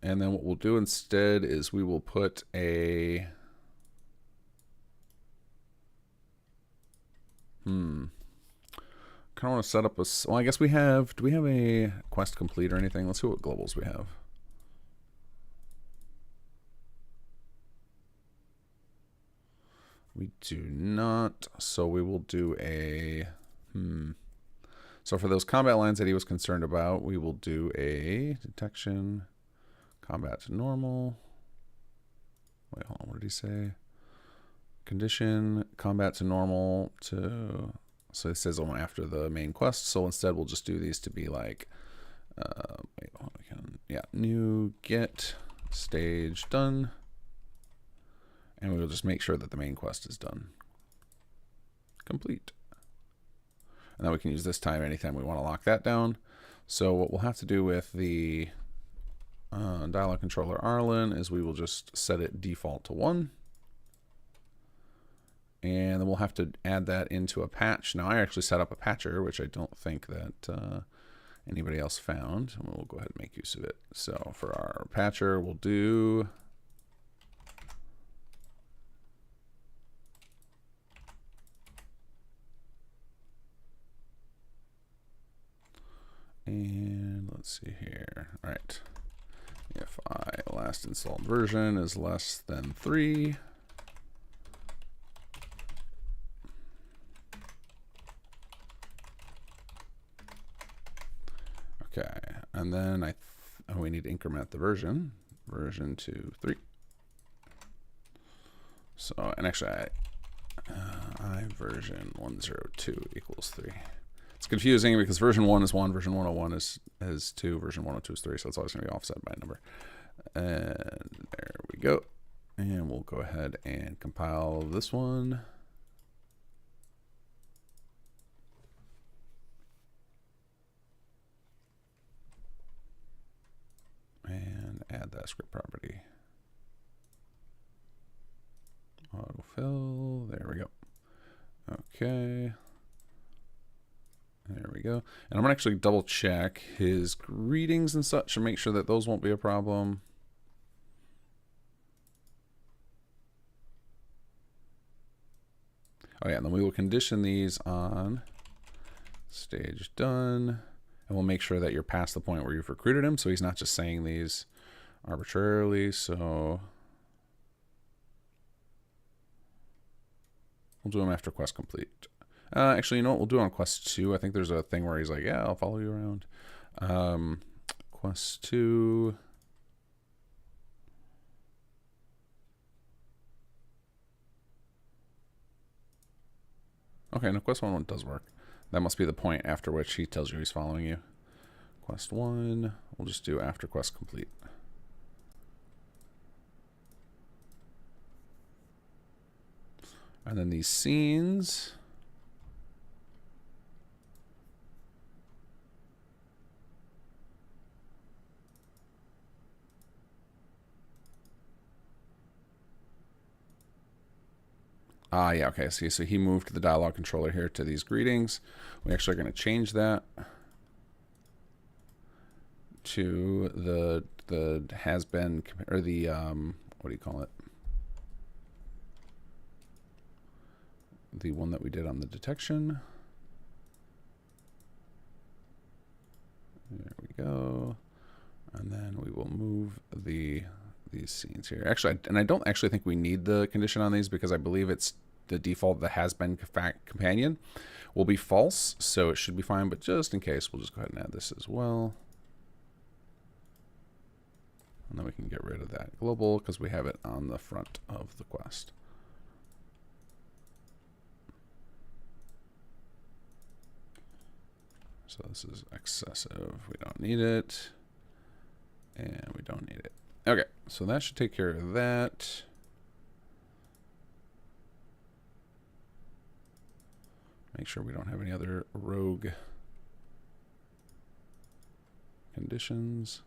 And then what we'll do instead is we will put a kind of want to set up a, well, I guess we have, do we have a quest complete or anything? Let's see what globals we have. We do not, so we will do a, So for those combat lines that he was concerned about, we will do a detection, combat to normal. Wait, hold on, what did he say? Condition, combat to normal to, so it says after the main quest. So instead we'll just do these to be like, wait, hold on, yeah, new get stage done. And we will just make sure that the main quest is done. Complete. And then we can use this time anytime we want to lock that down. So what we'll have to do with the dialogue controller Arlland is we will just set it default to 1. And then we'll have to add that into a patch. Now I actually set up a patcher, which I don't think that anybody else found. And we'll go ahead and make use of it. So for our patcher, we'll do and let's see here. All right. If last installed version is less than 3. Okay, and then we need to increment the version to 3. So, and actually I version 102 equals 3. It's confusing because version 1 is 1, version 101 is 2, version 102 is 3, so it's always going to be offset by a number. And there we go. And we'll go ahead and compile this one. And add that script property. Autofill, there we go. Okay. There we go. And I'm going to actually double check his greetings and such and make sure that those won't be a problem. Oh yeah, and then we will condition these on stage done. And we'll make sure that you're past the point where you've recruited him, so he's not just saying these arbitrarily. So we'll do him after quest complete. Actually, you know what? We'll do on quest 2. I think there's a thing where he's like, yeah, I'll follow you around. Quest 2. Okay, no, quest 1 does work. That must be the point after which he tells you he's following you. Quest 1, we'll just do after quest complete. And then these scenes. Yeah, okay, see, so he moved the dialogue controller here to these greetings. We actually are going to change that to the has been, or the, what do you call it? The one that we did on the detection. There we go. And then we will move these scenes here. Actually, and I don't actually think we need the condition on these because I believe it's the default, the has been companion, will be false. So it should be fine, but just in case, we'll just go ahead and add this as well. And then we can get rid of that global because we have it on the front of the quest. So this is excessive. We don't need it. And we don't need it. Okay, so that should take care of that. Make sure we don't have any other rogue conditions.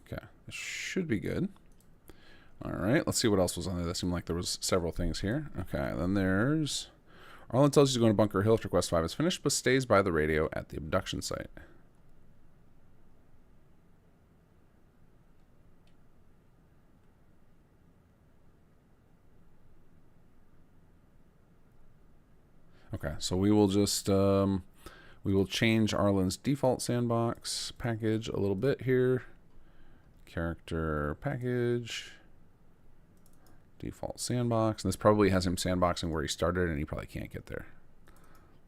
Okay, this should be good. All right, let's see what else was on there. That seemed like there was several things here. Okay, then there's... Arlland tells you to go to Bunker Hill after Quest 5 is finished, but stays by the radio at the abduction site. Okay, so we will just we will change Arland's default sandbox package a little bit here. Character package, default sandbox, and this probably has him sandboxing where he started, and he probably can't get there.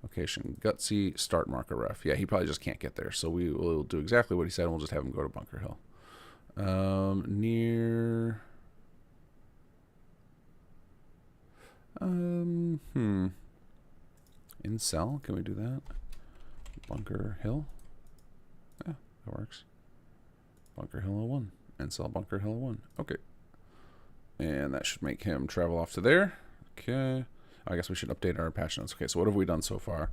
Location gutsy, start marker ref. Yeah, he probably just can't get there, so we will do exactly what he said, and we'll just have him go to Bunker Hill. Near. In cell, can we do that? Bunker Hill. Yeah, that works. Bunker Hill 01. In cell Bunker Hill 01. Okay. And that should make him travel off to there. Okay. I guess we should update our patch notes. Okay, so what have we done so far?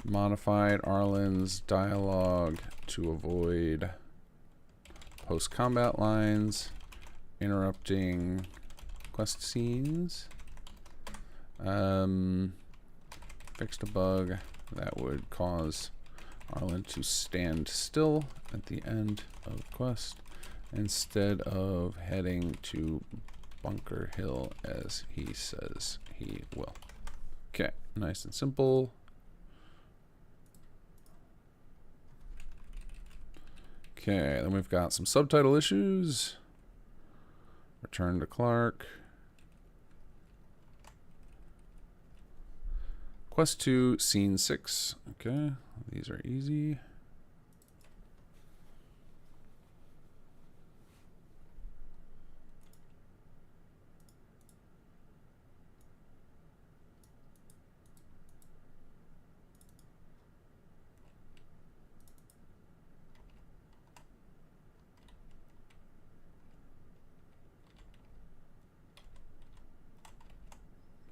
Modified Arland's dialogue to avoid post-combat lines, interrupting quest scenes. Fixed a bug that would cause Arlland to stand still at the end of the quest instead of heading to Bunker Hill as he says he will. Okay, nice and simple. Okay, then we've got some subtitle issues. Return to Clark. Quest 2, Scene 6. Okay, these are easy.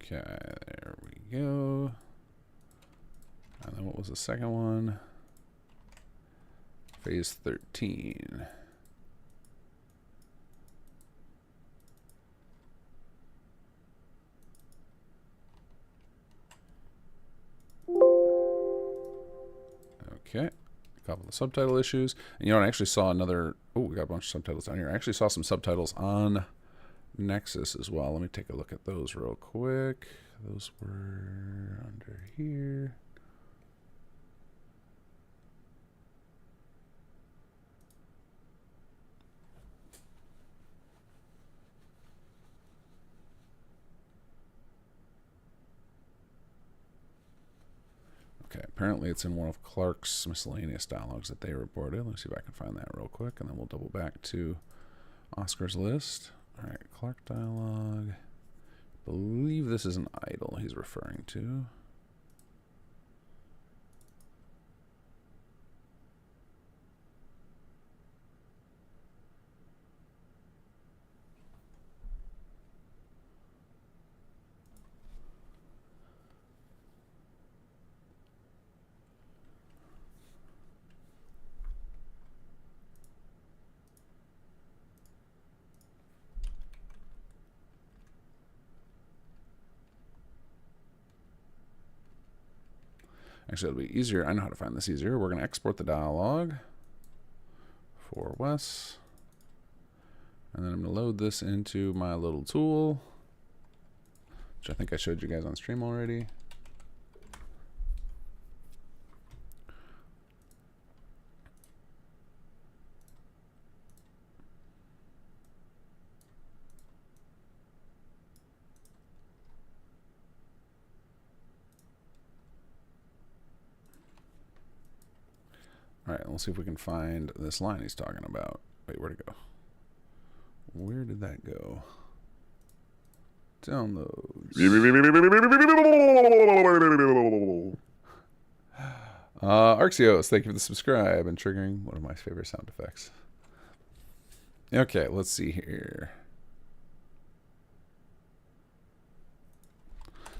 Okay, there we go. And then what was the second one? Phase 13. Okay, a couple of subtitle issues. And you know, I actually saw another... Oh, we got a bunch of subtitles down here. I actually saw some subtitles on Nexus as well. Let me take a look at those real quick. Those were under here. Okay, apparently it's in one of Clark's miscellaneous dialogues that they reported. Let me see if I can find that real quick, and then we'll double back to Oscar's list. All right, Clark dialogue. I believe this is an idol he's referring to. Actually, it'll be easier. I know how to find this easier. We're going to export the dialogue for Wes. And then I'm going to load this into my little tool, which I think I showed you guys on stream already. right, let's see if we can find this line he's talking about. Wait, where'd it go? Where did that go? Downloads. Arxios, thank you for the subscribe and triggering one of my favorite sound effects. Okay, let's see here.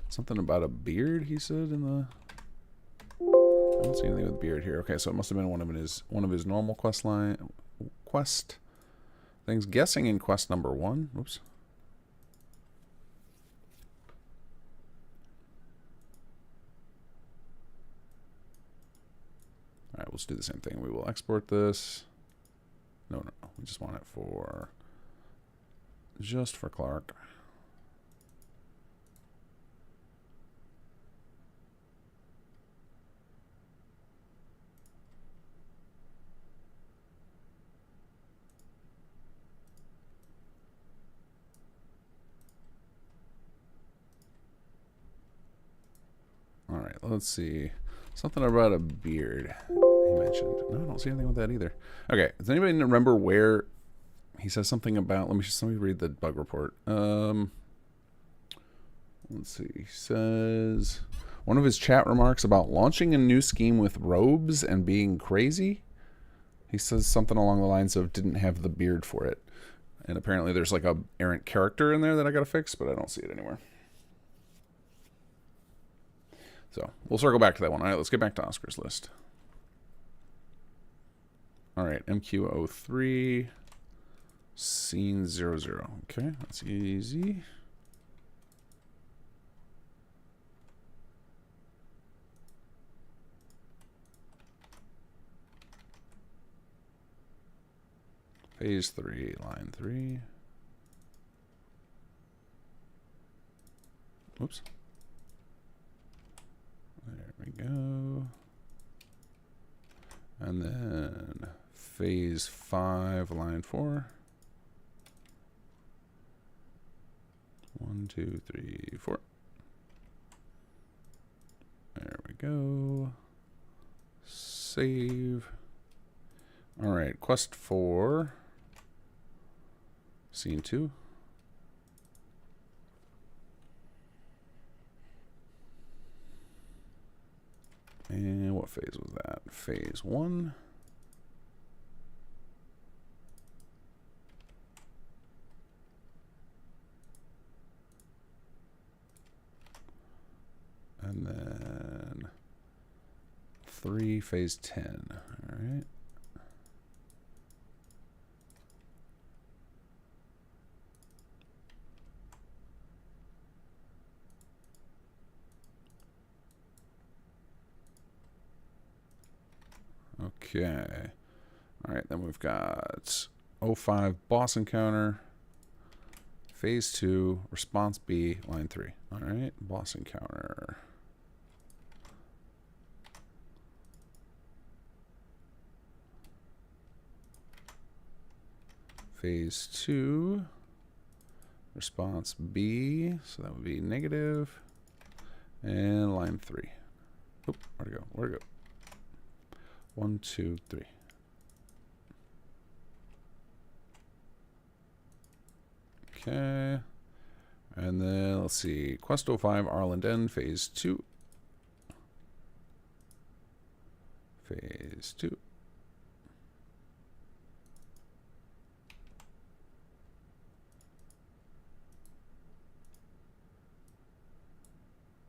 Something about a beard, he said in the... I don't see anything with beard here. Okay, so it must have been one of his normal quest things. Guessing in quest number 1. Oops. All right, let's do the same thing. We will export this. No, we just want it for just for Clark. All right, let's see. Something about a beard he mentioned. No, I don't see anything with that either. Okay, does anybody remember where he says something about... Let me read the bug report. Let's see. He says... One of his chat remarks about launching a new scheme with robes and being crazy. He says something along the lines of didn't have the beard for it. And apparently there's like a errant character in there that I gotta fix, but I don't see it anywhere. So we'll circle back to that one. All right, let's get back to Oscar's list. All right, MQ03, scene 00. Okay, that's easy. Phase 3, line 3. Oops. There we go. And then phase 5, line 4. 1, 2, 3, 4. There we go. Save. All right, quest 4. Scene 2. And what phase was that? Phase 1. And then 3, phase 10. All right. Okay. All right, then we've got 05 boss encounter, phase 2, response B, line 3. All right, boss encounter. Phase 2, response B, so that would be negative, and line 3. Oop, where'd it go? Where'd it go? 1, 2, 3. Okay. And then let's see. Quest 05 Arlland End, phase 2. Phase 2.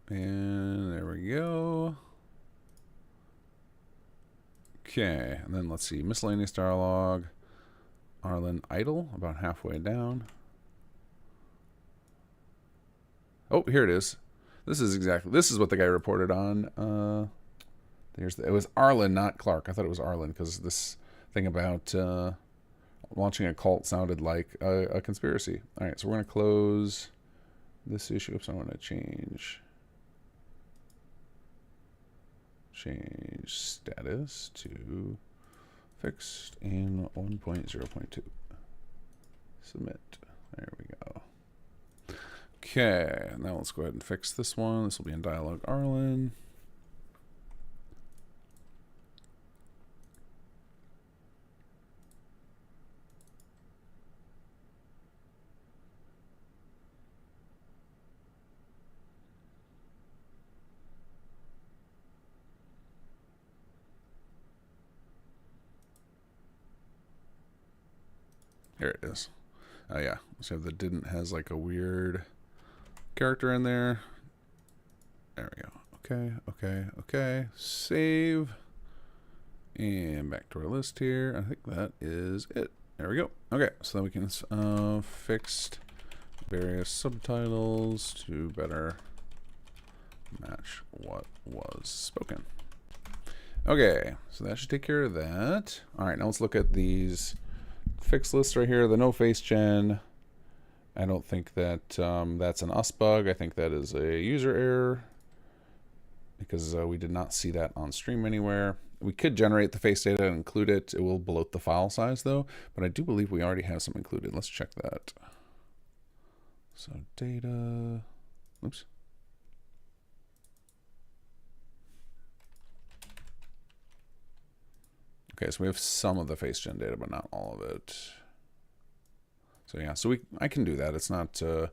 And there we go. Okay, and then let's see, miscellaneous dialogue, Arlland idle, about halfway down. Oh, here it is. This is what the guy reported on. It was Arlland, not Clark. I thought it was Arlland because this thing about launching a cult sounded like a conspiracy. All right, so we're going to close this issue. Oops, I want to change status to fixed in 1.0.2. Submit. There we go. Okay, now let's go ahead and fix this one. This will be in dialogue Arlland. Here it is. Oh yeah. So the didn't has like a weird character in there. There we go. Okay. Save. And back to our list here. I think that is it. There we go. Okay, so then we can fixed various subtitles to better match what was spoken. Okay, so that should take care of that. All right, now let's look at these fixed lists right here. The no face gen. I don't think that that's an us bug. I think that is a user error because we did not see that on stream anywhere. We could generate the face data and include it. It will bloat the file size though, but I do believe we already have some included. Let's check that. So data, oops. Okay, so we have some of the face gen data, but not all of it. So yeah, so I can do that. It's not, I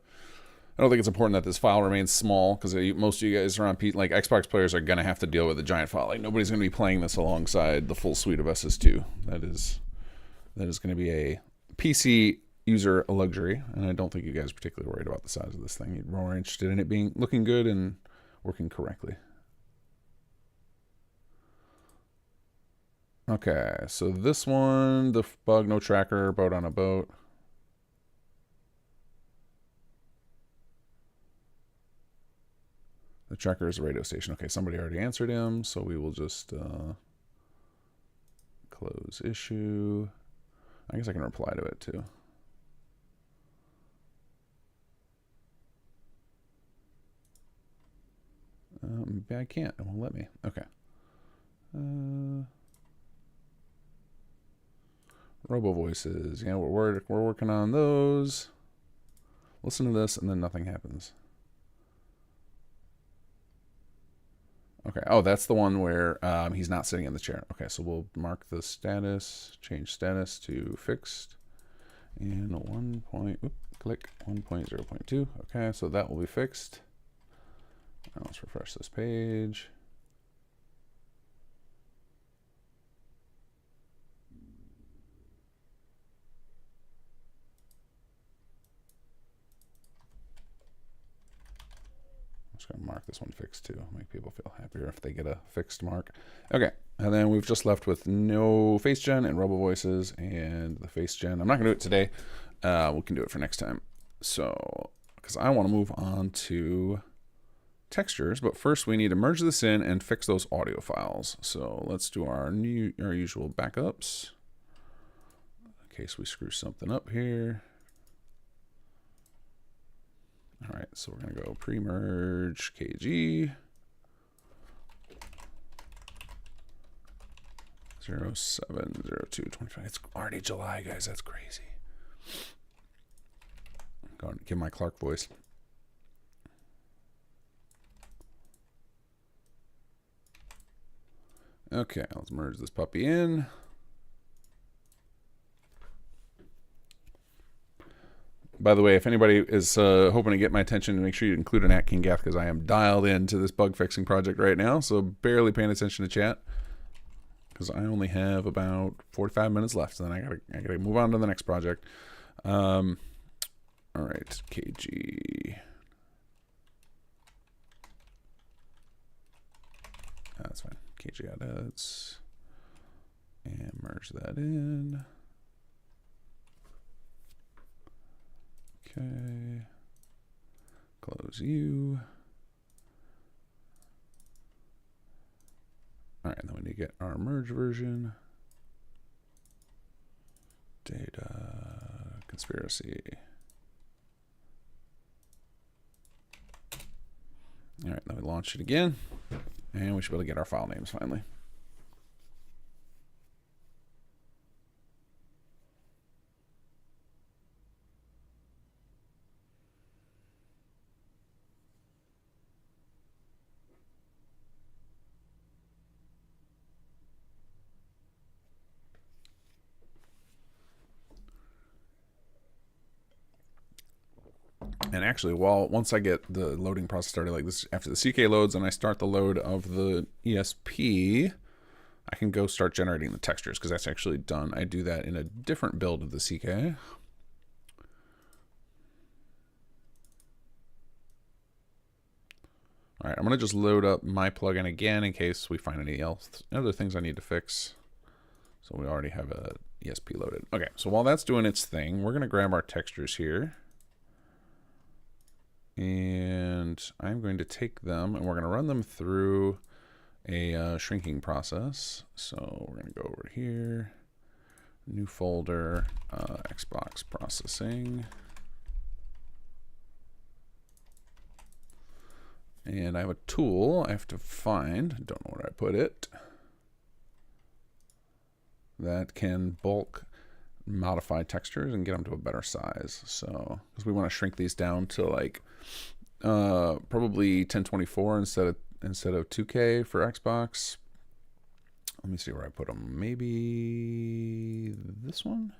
don't think it's important that this file remains small because most of you guys are on like Xbox players are going to have to deal with a giant file. Like nobody's going to be playing this alongside the full suite of SS2. That is going to be a PC user luxury, and I don't think you guys are particularly worried about the size of this thing. You're more interested in it looking good and working correctly. Okay, so this one, the bug, no tracker, boat on a boat. The tracker is a radio station. Okay, somebody already answered him, so we will just close issue. I guess I can reply to it too. Maybe I can't. It won't let me. Okay. Robo voices. Yeah, we're working on those. Listen to this, and then nothing happens. Okay. Oh, that's the one where he's not sitting in the chair. Okay, so we'll mark the status, change status to fixed, and click 1.0.2. Okay, so that will be fixed. Now let's refresh this page. I'm just going to mark this one fixed too. Make people feel happier if they get a fixed mark. Okay, and then we've just left with no face gen and robo voices and the face gen. I'm not going to do it today. We can do it for next time. So, because I want to move on to textures, but first we need to merge this in and fix those audio files. So let's do our usual backups in case we screw something up here. All right, so we're going to go pre-merge KG 070225. It's already July, guys. That's crazy. Go and give my Clark voice. Okay, let's merge this puppy in. By the way, if anybody is hoping to get my attention, make sure you include an @kinggath because I am dialed into this bug fixing project right now, so barely paying attention to chat because I only have about 45 minutes left, and then I gotta move on to the next project. All right, KG. That's fine. KG edits and merge that in. Okay. Close you. All right, then we need to get our merge version. Data conspiracy. All right, then we launch it again, and we should be able to get our file names finally. And actually, once I get the loading process started like this, after the CK loads and I start the load of the ESP, I can go start generating the textures because that's actually done. I do that in a different build of the CK. All right, I'm going to just load up my plugin again in case we find any other things I need to fix. So we already have a ESP loaded. Okay, so while that's doing its thing, we're going to grab our textures here. And I'm going to take them and we're going to run them through a shrinking process. So we're going to go over here, new folder, Xbox processing. And I have a tool I have to find, don't know where I put it, that can bulk modify textures and get them to a better size. So, because we want to shrink these down to like probably 1024 instead of 2K for Xbox. Let me see where I put them. Maybe this one?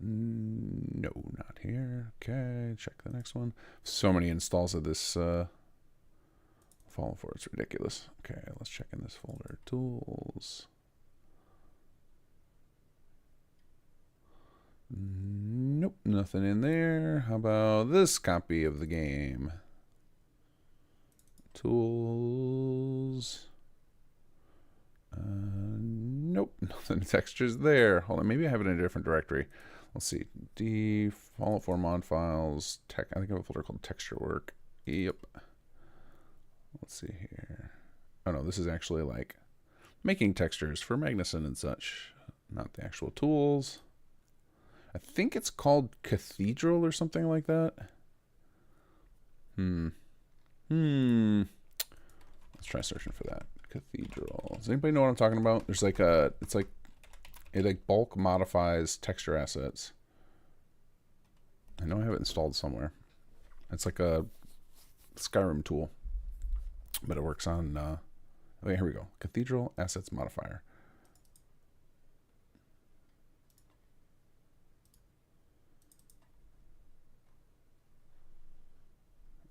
No, not here. Okay, check the next one. So many installs of this Fallen 4, it's ridiculous. Okay, let's check in this folder. Tools. Nope, nothing in there. How about this copy of the game? Tools. Nope, nothing. Textures there. Hold on, maybe I have it in a different directory. Let's see. Fallout 4 mod files. I think I have a folder called texture work. Yep. Let's see here. Oh no, this is actually like making textures for Magnuson and such, not the actual tools. I think it's called Cathedral or something like that. Let's try searching for that. Cathedral. Does anybody know what I'm talking about? There's like it like bulk modifies texture assets. I know I have it installed somewhere. It's like a Skyrim tool, but it works on, okay, here we go. Cathedral assets modifier.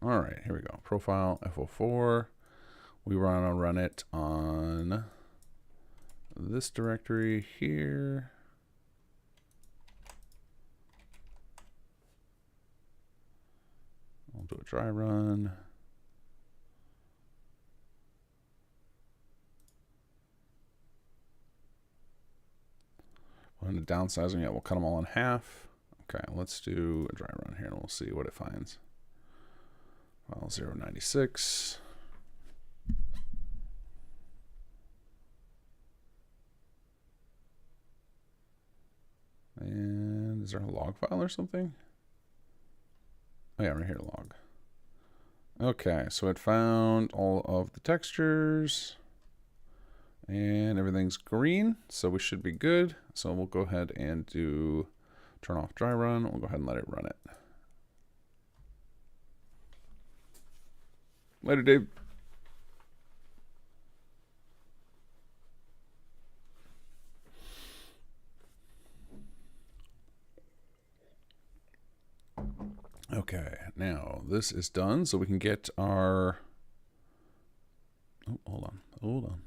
All right, here we go. Profile F04. We want to run it on this directory here. I'll do a dry run. We're going to downsize them. Yeah, we'll cut them all in half. Okay, let's do a dry run here and we'll see what it finds. File 096. And is there a log file or something? Oh yeah, right here, log. Okay, so it found all of the textures and everything's green, so we should be good. So we'll go ahead and turn off dry run. We'll go ahead and let it run it. Later, Dave. Okay, now this is done, so we can get our... Oh, hold on.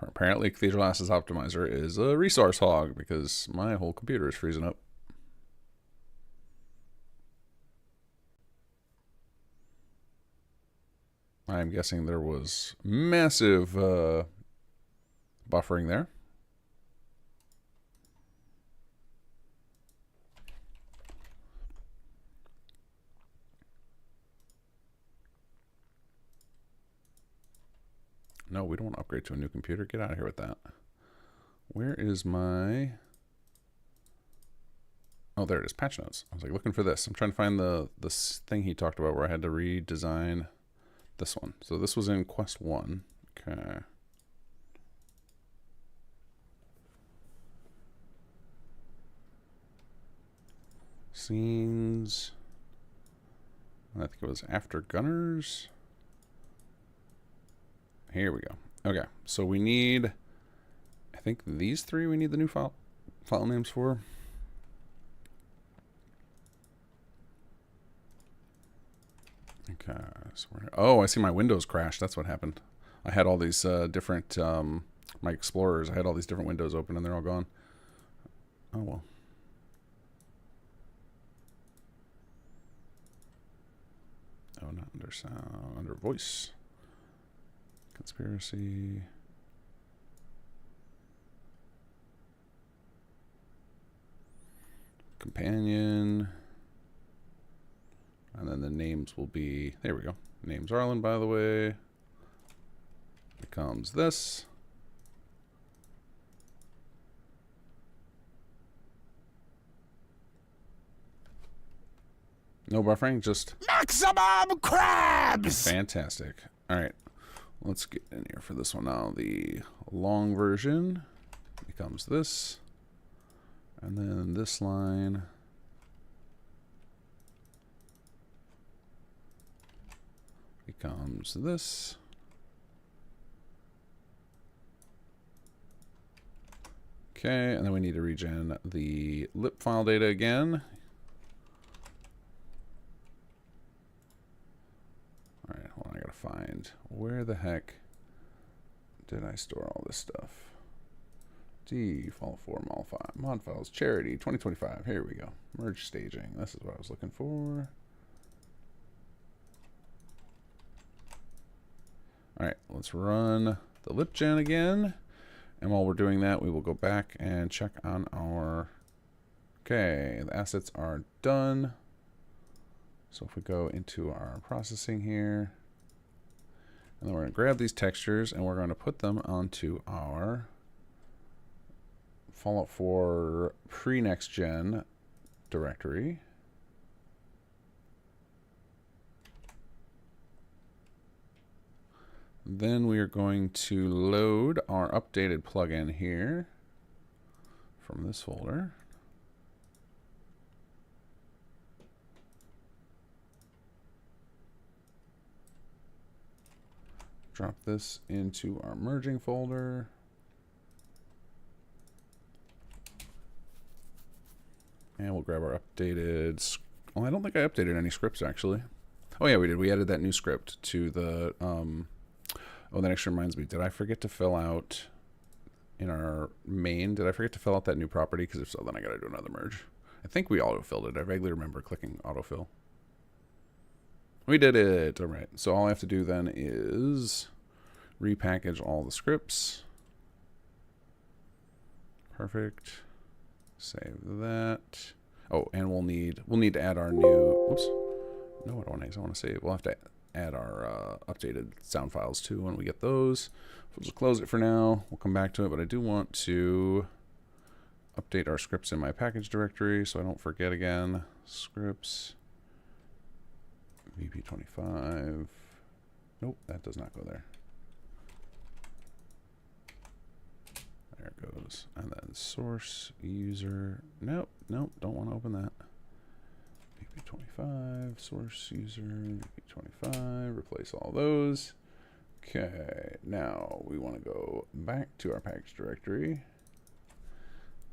Apparently, Cathedral Assets Optimizer is a resource hog because my whole computer is freezing up. I'm guessing there was massive buffering there. No, we don't want to upgrade to a new computer. Get out of here with that. Where is my... Oh, there it is. Patch notes. I was like looking for this. I'm trying to find this thing he talked about where I had to redesign this one. So this was in Quest 1. Okay. Scenes. I think it was After Gunners. Here we go. Okay, so we need, I think these three we need the new file names for. Okay. So oh, I see my windows crashed. That's what happened. I had all these different, my Explorers, I had all these different windows open and they're all gone. Oh, well. Oh, not under sound, under voice. Conspiracy. Companion. And then the names will be, there we go. Name's Arlland, by the way. Becomes this. No buffering, just Maximum crabs! fantastic. All right, let's get in here for this one now. The long version becomes this. And then this line becomes this. Okay, and then we need to regen the lip file data again. All right, hold on, I gotta find where the heck did I store all this stuff? Default 4 mod files, charity 2025. Here we go. Merge staging. This is what I was looking for. All right, let's run the lip gen again. And while we're doing that, we will go back and check on our, okay, the assets are done. So if we go into our processing here, and then we're going to grab these textures and we're going to put them onto our Fallout 4 pre-next gen directory. Then we are going to load our updated plugin here from this folder. Drop this into our merging folder. And we'll grab our updated, well, I don't think I updated any scripts actually. Oh yeah, we did. We added that new script to the, oh, that actually reminds me. Did I forget to fill out in our main? Did I forget to fill out that new property? Because if so, then I got to do another merge. I think we auto-filled it. I vaguely remember clicking autofill. We did it. All right. So all I have to do then is repackage all the scripts. Perfect. Save that. Oh, and we'll need to add our new. Oops. No, I don't want to. I want to save. We'll have to add our updated sound files too when we get those. We'll just close it for now. We'll come back to it, but I do want to update our scripts in my package directory so I don't forget again. Scripts VP25. Nope, that does not go there. There it goes. And then source user. Nope, don't want to open that. VP25, source user, VP25, replace all those. Okay, now we want to go back to our package directory.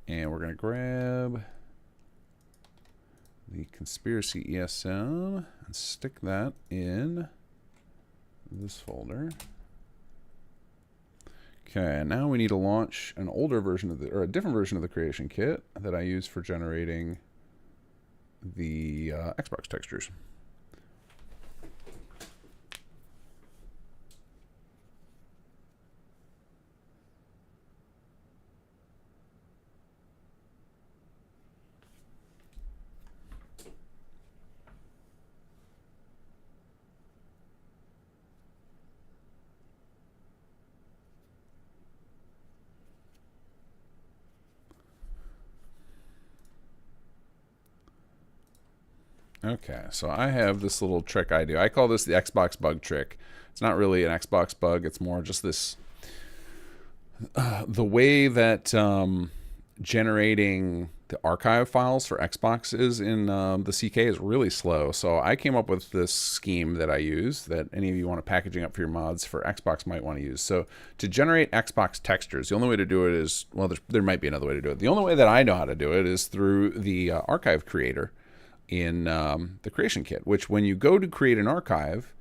And we're going to grab the conspiracy ESM and stick that in this folder. Okay, now we need to launch an older version of the, or a different version of the creation kit that I use for generating the Xbox textures. Okay, so I have this little trick I do. I call this the Xbox bug trick. It's not really an Xbox bug. It's more just this, the way that generating the archive files for Xbox is in the CK is really slow. So I came up with this scheme that I use that any of you want to packaging up for your mods for Xbox might want to use. So to generate Xbox textures, the only way to do it is, well, there might be another way to do it. The only way that I know how to do it is through the archive creator. in the creation kit, which when you go to create an archive,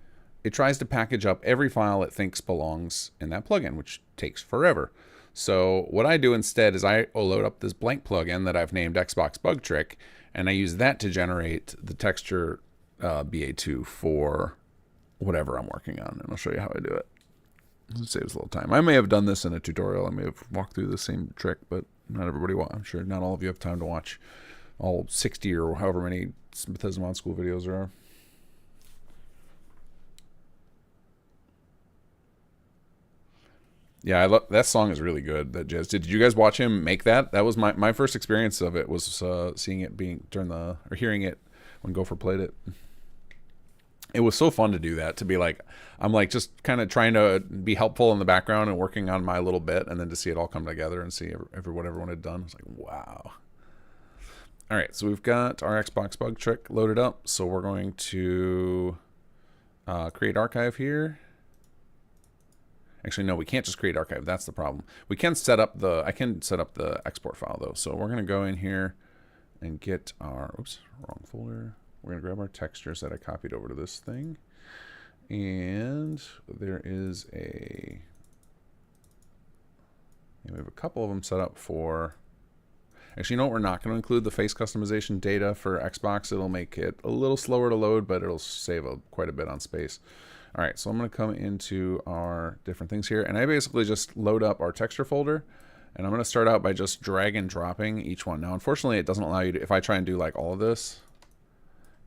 it tries to package up every file it thinks belongs in that plugin, which takes forever. So what I do instead is I load up this blank plugin that I've named Xbox Bug Trick, and I use that to generate the texture BA2 for whatever I'm working on, and I'll show you how I do it. It saves a little time. I may have done this in a tutorial. I may have walked through the same trick, but not everybody. I'm sure not all of you have time to watch all 60 or however many Bethesda Mod School videos there are. Yeah, I love that song. Is really good. That Jazz did. Did you guys watch him make that? That was my first experience of it. Was seeing it being hearing it when Gopher played it. It was so fun to do that. To be like, I'm like just kind of trying to be helpful in the background and working on my little bit, and then to see it all come together and see what everyone had done. It's like, wow. All right, so we've got our Xbox Bug Trick loaded up. So we're going to create archive here. Actually, no, we can't just create archive. That's the problem. We can set up I can set up the export file though. So we're going to go in here and get our, oops, wrong folder. We're going to grab our textures that I copied over to this thing. And there is we have a couple of them set up for, actually, you know what? We're not going to include the face customization data for Xbox. It'll make it a little slower to load, but it'll save quite a bit on space. All right, so I'm going to come into our different things here, and I basically just load up our texture folder, and I'm going to start out by just drag and dropping each one. Now, unfortunately, it doesn't allow you to, if I try and do like all of this,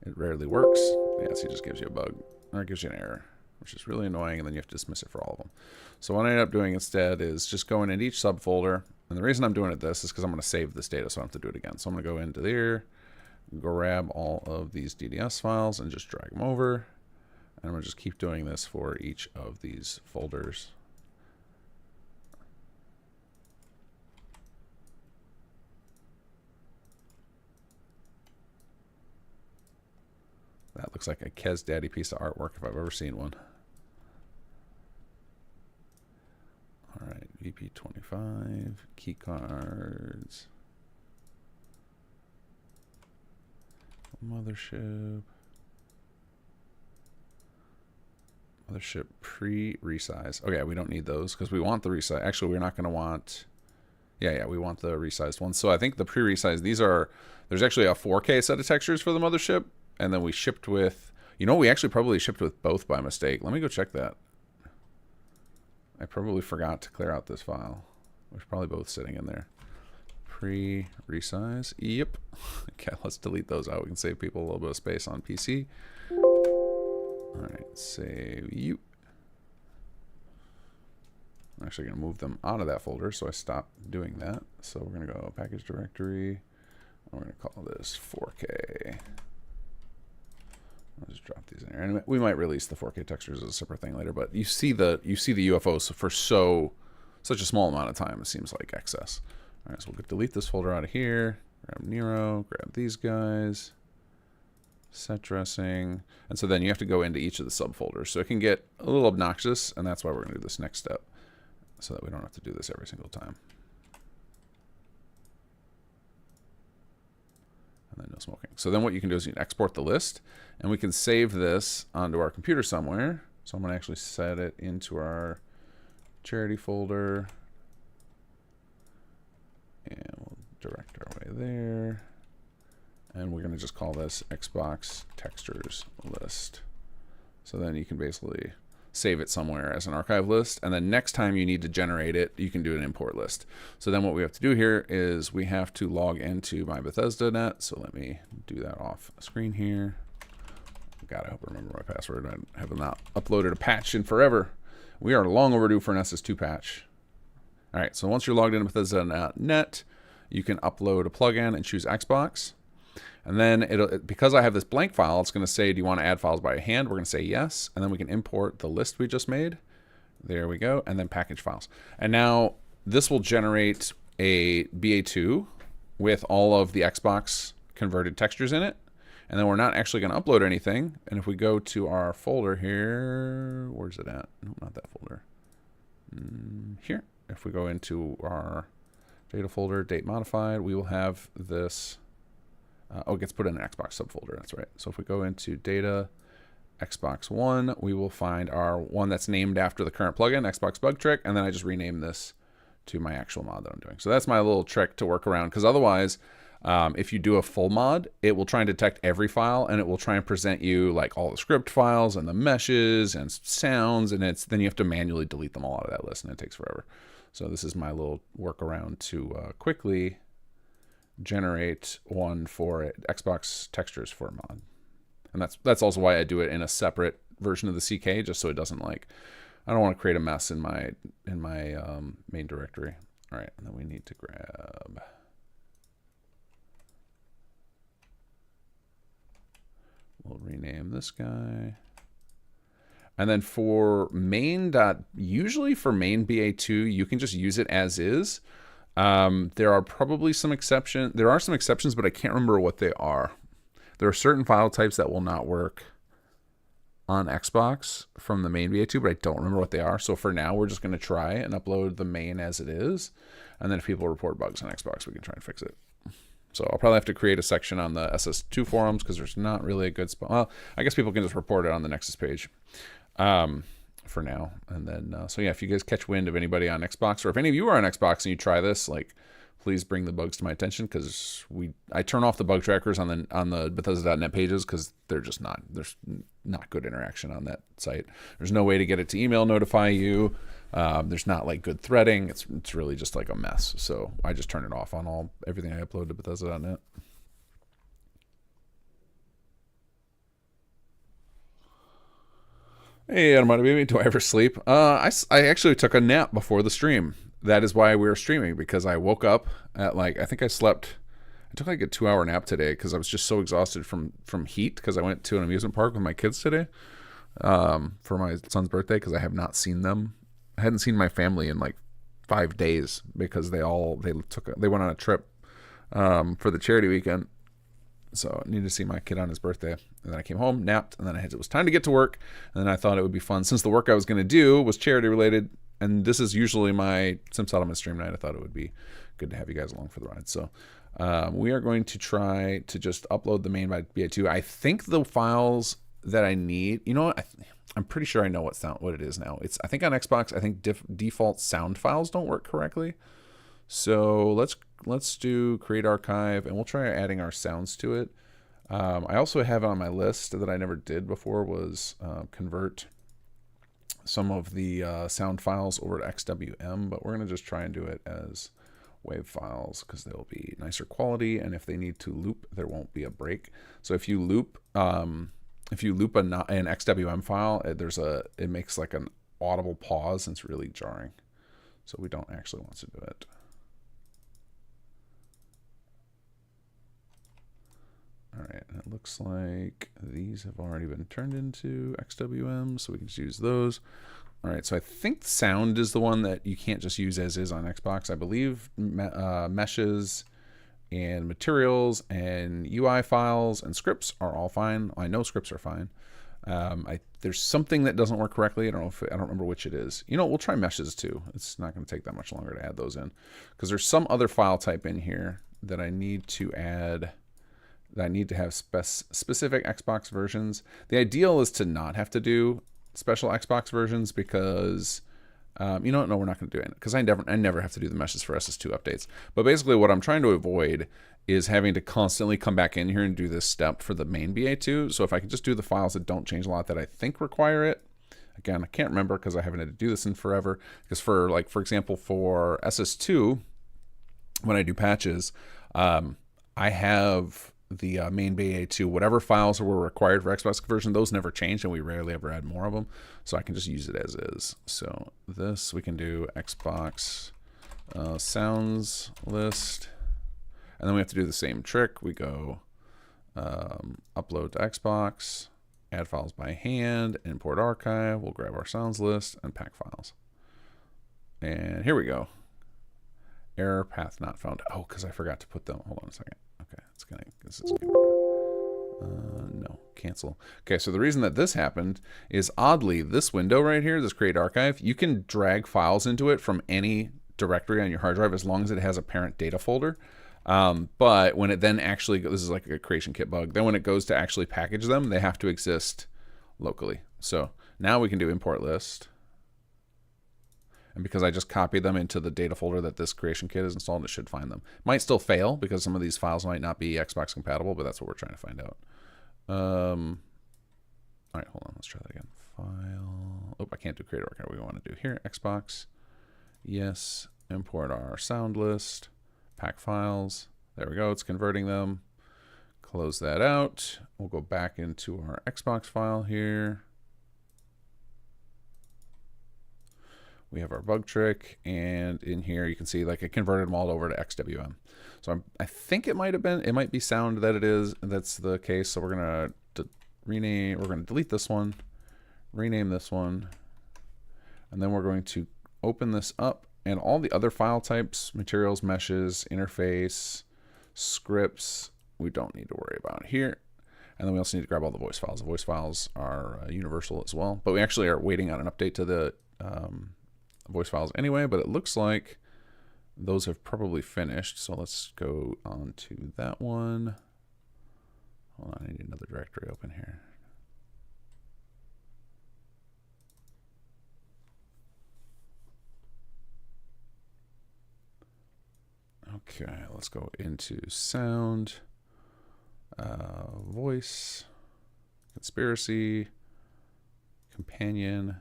it rarely works. Yeah, so it just gives you a bug, or it gives you an error, which is really annoying, and then you have to dismiss it for all of them. So what I end up doing instead is just going into each subfolder, and the reason I'm doing it this is because I'm going to save this data, so I don't have to do it again. So I'm going to go into there, grab all of these DDS files, and just drag them over. And I'm going to just keep doing this for each of these folders. That looks like a Kez Daddy piece of artwork if I've ever seen one. All right, VP25, key cards, mothership. Mothership pre-resize. Okay, we don't need those because we want the resize. Actually, we're not going to want... Yeah, we want the resized ones. So I think the pre-resized, there's actually a 4K set of textures for the mothership, and then we shipped with... You know, we actually probably shipped with both by mistake. Let me go check that. I probably forgot to clear out this file. We're probably both sitting in there. Pre-resize. Yep. Okay, let's delete those out. We can save people a little bit of space on PC. All right, save you. I'm actually going to move them out of that folder, so I stopped doing that. So we're going to go package directory. And we're going to call this 4K. I'll just drop these in here, and we might release the 4K textures as a separate thing later. But you see the UFOs for such a small amount of time. It seems like excess. All right, so we'll delete this folder out of here. Grab Nero. Grab these guys. Set dressing, and so then you have to go into each of the subfolders. So it can get a little obnoxious, and that's why we're going to do this next step, so that we don't have to do this every single time. And then no smoking. So then what you can do is you can export the list, and we can save this onto our computer somewhere. So I'm going to actually set it into our charity folder, and we'll direct our way there. And we're going to just call this Xbox Textures List. So then you can basically save it somewhere as an archive list. And then next time you need to generate it, you can do an import list. So then what we have to do here is we have to log into my Bethesda net. So let me do that off screen here. God, I hope I remember my password. I have not uploaded a patch in forever. We are long overdue for an SS2 patch. All right, so once you're logged into Bethesda.net, you can upload a plugin and choose Xbox. And then because I have this blank file, it's going to say, do you want to add files by hand? We're going to say yes. And then we can import the list we just made. There we go. And then package files. And now this will generate a BA2 with all of the Xbox converted textures in it. And then we're not actually going to upload anything. And if we go to our folder here, where's it at? No, not that folder. Here. If we go into our data folder, date modified, we will have this Oh, it gets put in an Xbox subfolder. That's right. So if we go into data, Xbox One, we will find our one that's named after the current plugin, Xbox Bug Trick, and then I just rename this to my actual mod that I'm doing. So that's my little trick to work around, because otherwise, if you do a full mod, it will try and detect every file, and it will try and present you like all the script files and the meshes and sounds, and then you have to manually delete them all out of that list, and it takes forever. So this is my little workaround to quickly generate one for Xbox textures for a mod. And that's also why I do it in a separate version of the CK, just so it doesn't I don't want to create a mess in my main directory. All right, and then we need to grab. We'll rename this guy. And then for usually for main BA2, you can just use it as is. There are probably some exceptions. There are some exceptions, but I can't remember what they are. There are certain file types that will not work on Xbox from the main BA2, but I don't remember what they are. So for now, we're just going to try and upload the main as it is. And then if people report bugs on Xbox, we can try and fix it. So I'll probably have to create a section on the SS2 forums because there's not really a good spot. Well, I guess people can just report it on the Nexus page for now. And then, so yeah, if you guys catch wind of anybody on Xbox, or if any of you are on Xbox and you try this, please bring the bugs to my attention, because I turn off the bug trackers on the Bethesda.net pages because there's not good interaction on that site. There's no way to get it to email notify you. There's not good threading. It's really just a mess. So I just turn it off on everything I upload to Bethesda.net. Hey, Adamati Baby, do I ever sleep? I actually took a nap before the stream. That is why we were streaming, because I woke up at I think I took a 2-hour nap today because I was just so exhausted from heat, because I went to an amusement park with my kids today for my son's birthday, because I have not seen them. I hadn't seen my family in 5 days because they went on a trip for the charity weekend. So I needed to see my kid on his birthday. And then I came home, napped, and then it was time to get to work. And then I thought it would be fun, since the work I was going to do was charity related, and this is usually my Sim Settlement stream night. I thought it would be good to have you guys along for the ride. So we are going to try to just upload the main by BA2. I think the files that I need, I'm pretty sure I know what it is now. I think on Xbox, I think default sound files don't work correctly. So let's do create archive, and we'll try adding our sounds to it. I also have on my list that I never did before was convert some of the sound files over to XWM, but we're going to just try and do it as WAV files because they'll be nicer quality, and if they need to loop, there won't be a break. So if you loop an XWM file, it makes an audible pause, and it's really jarring. So we don't actually want to do it. All right, and it looks like these have already been turned into XWM, so we can just use those. All right, so I think sound is the one that you can't just use as is on Xbox. I believe meshes and materials and UI files and scripts are all fine. I know scripts are fine. There's something that doesn't work correctly. I don't remember which it is. We'll try meshes too. It's not going to take that much longer to add those in, because there's some other file type in here that I need to add. That I need to have specific Xbox versions. The ideal is to not have to do special Xbox versions, because no, we're not going to do it, because I never have to do the meshes for SS2 updates. But basically what I'm trying to avoid is having to constantly come back in here and do this step for the main BA2. So if I can just do the files that don't change a lot that I think require it. Again, I can't remember because I haven't had to do this in forever. Because for example, for SS2, when I do patches, I have the main BA2, whatever files were required for Xbox version, those never change, and we rarely ever add more of them. So I can just use it as is. So this, we can do Xbox sounds list. And then we have to do the same trick. We go upload to Xbox, add files by hand, import archive. We'll grab our sounds list and pack files. And here we go. Error path not found. Oh, because I forgot to put them. Hold on a second. Okay, no, cancel. Okay, so the reason that this happened is, oddly, this window right here, this create archive, you can drag files into it from any directory on your hard drive as long as it has a parent data folder. But when it then actually, this is like a creation kit bug, then when it goes to actually package them, they have to exist locally. So now we can do import list. And because I just copied them into the data folder that this creation kit is installed, it should find them. Might still fail because some of these files might not be Xbox compatible, but that's what we're trying to find out. All right, hold on. Let's try that again. File. Oh, I can't do create work. We want to do here. Xbox. Yes. Import our sound list. Pack files. There we go. It's converting them. Close that out. We'll go back into our Xbox file here. We have our bug trick, and in here you can see like it converted them all over to XWM. So I think it might be sound that it is. That's the case. So we're gonna rename. We're gonna delete this one, rename this one, and then we're going to open this up, and all the other file types, materials, meshes, interface, scripts, we don't need to worry about here. And then we also need to grab all the voice files. The voice files are universal as well, but we actually are waiting on an update to the voice files anyway, but it looks like those have probably finished. So let's go on to that one. Hold on, I need another directory open here. Okay, let's go into sound, voice, conspiracy, companion,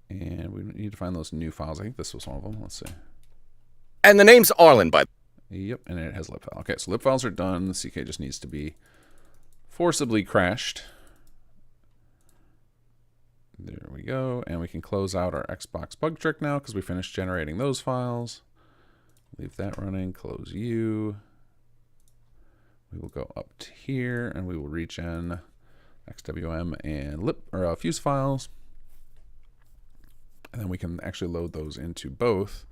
and we need to find those new files. I think this was one of them. Let's see. And the name's Arlland, by the way. Yep, and it has lib file. Okay, so lib files are done. The CK just needs to be forcibly crashed. There we go, and we can close out our Xbox bug trick now because we finished generating those files. Leave that running, close U. We will go up to here, and we will regen XWM and fuse files. And then we can actually load those into both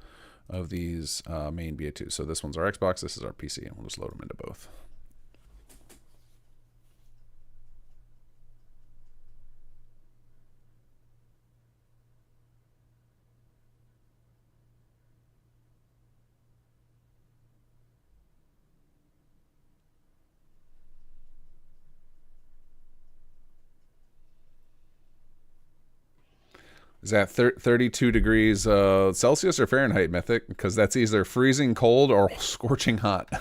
of these main BA2. So this one's our Xbox, this is our PC, and we'll just load them into both. Is that 32 degrees Celsius or Fahrenheit, Mythic? Because that's either freezing cold or scorching hot.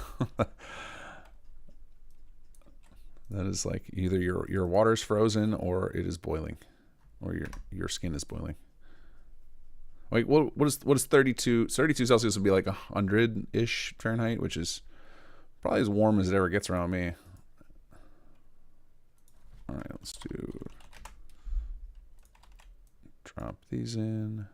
That is like either your water's frozen or it is boiling, or your skin is boiling. Like what is 32? 32 Celsius would be like 100-ish Fahrenheit, which is probably as warm as it ever gets around me. All right, let's do. Drop these in.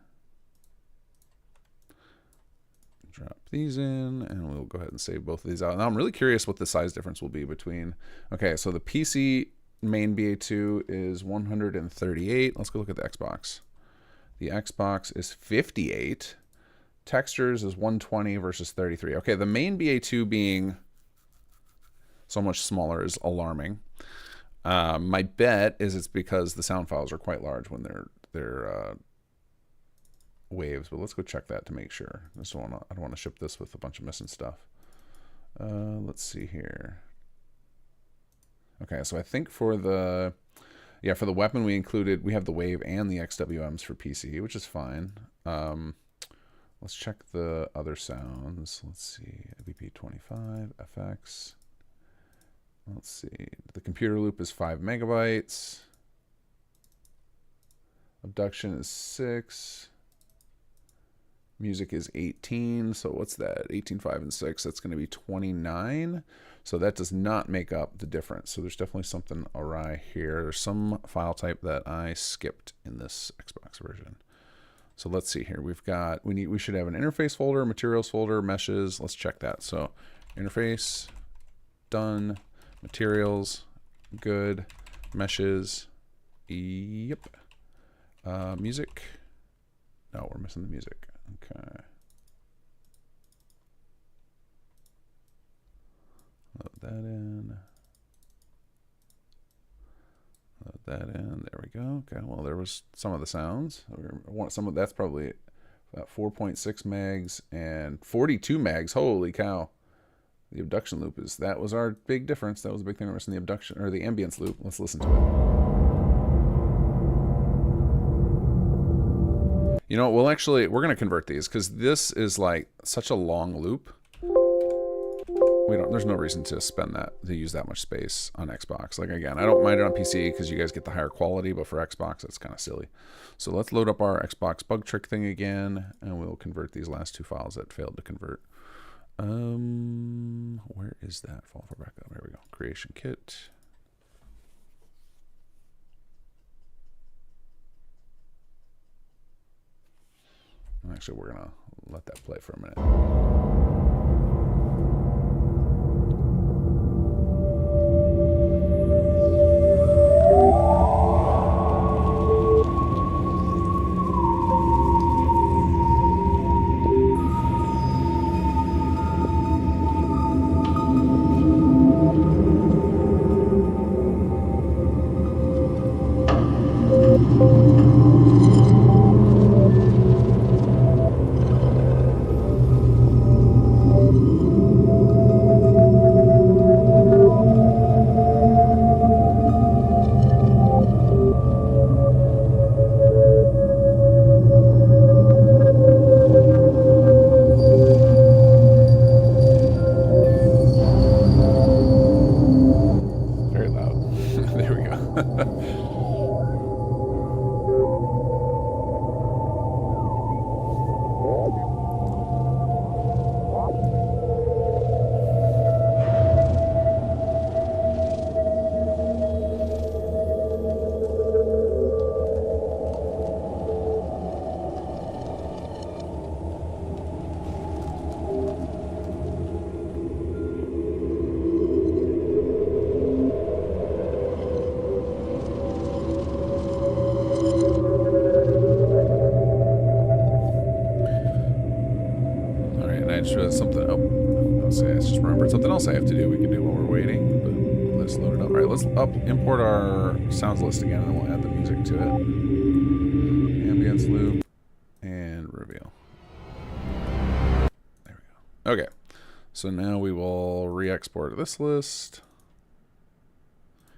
Drop these in, and we'll go ahead and save both of these out. Now I'm really curious what the size difference will be between. Okay, so the PC main BA2 is 138. Let's go look at the Xbox. The Xbox is 58. Textures is 120 versus 33. Okay, the main BA2 being so much smaller is alarming. My bet is it's because the sound files are quite large when they're waves, but let's go check that to make sure. I don't want to ship this with a bunch of missing stuff. Let's see here. Okay, so I think for the weapon we have the wave and the XWMs for PC, which is fine. Let's check the other sounds. Let's see, BP25, FX. Let's see, the computer loop is 5 megabytes. Abduction is 6. Music is 18. So what's that? 18, 5, and 6. That's going to be 29. So that does not make up the difference. So there's definitely something awry here. There's some file type that I skipped in this Xbox version. So let's see here. We should have an interface folder, materials folder, meshes. Let's check that. So interface, done. Materials, good. Meshes, yep. Music. No, we're missing the music. Okay. Load that in. Load that in. There we go. Okay. Well, there was some of the sounds. That's probably About 4.6 megs and 42 megs. Holy cow. The abduction loop that was our big difference. That was a big thing for us in the abduction, or the ambience loop. Let's listen to it. You know, we're going to convert these because this is like such a long loop. There's no reason to use that much space on Xbox. Like, again, I don't mind it on PC because you guys get the higher quality, but for Xbox, that's kind of silly. So let's load up our Xbox bug trick thing again, and we'll convert these last 2 files that failed to convert. Where is that file for backup? There we go. Creation kit. Actually, we're gonna let that play for a minute. Something else I have to do, we can do while we're waiting, but let's load it up. All right, let's import our sounds list again, and then we'll add the music to it. Ambience loop and reveal. There we go. Okay, so now we will re-export this list,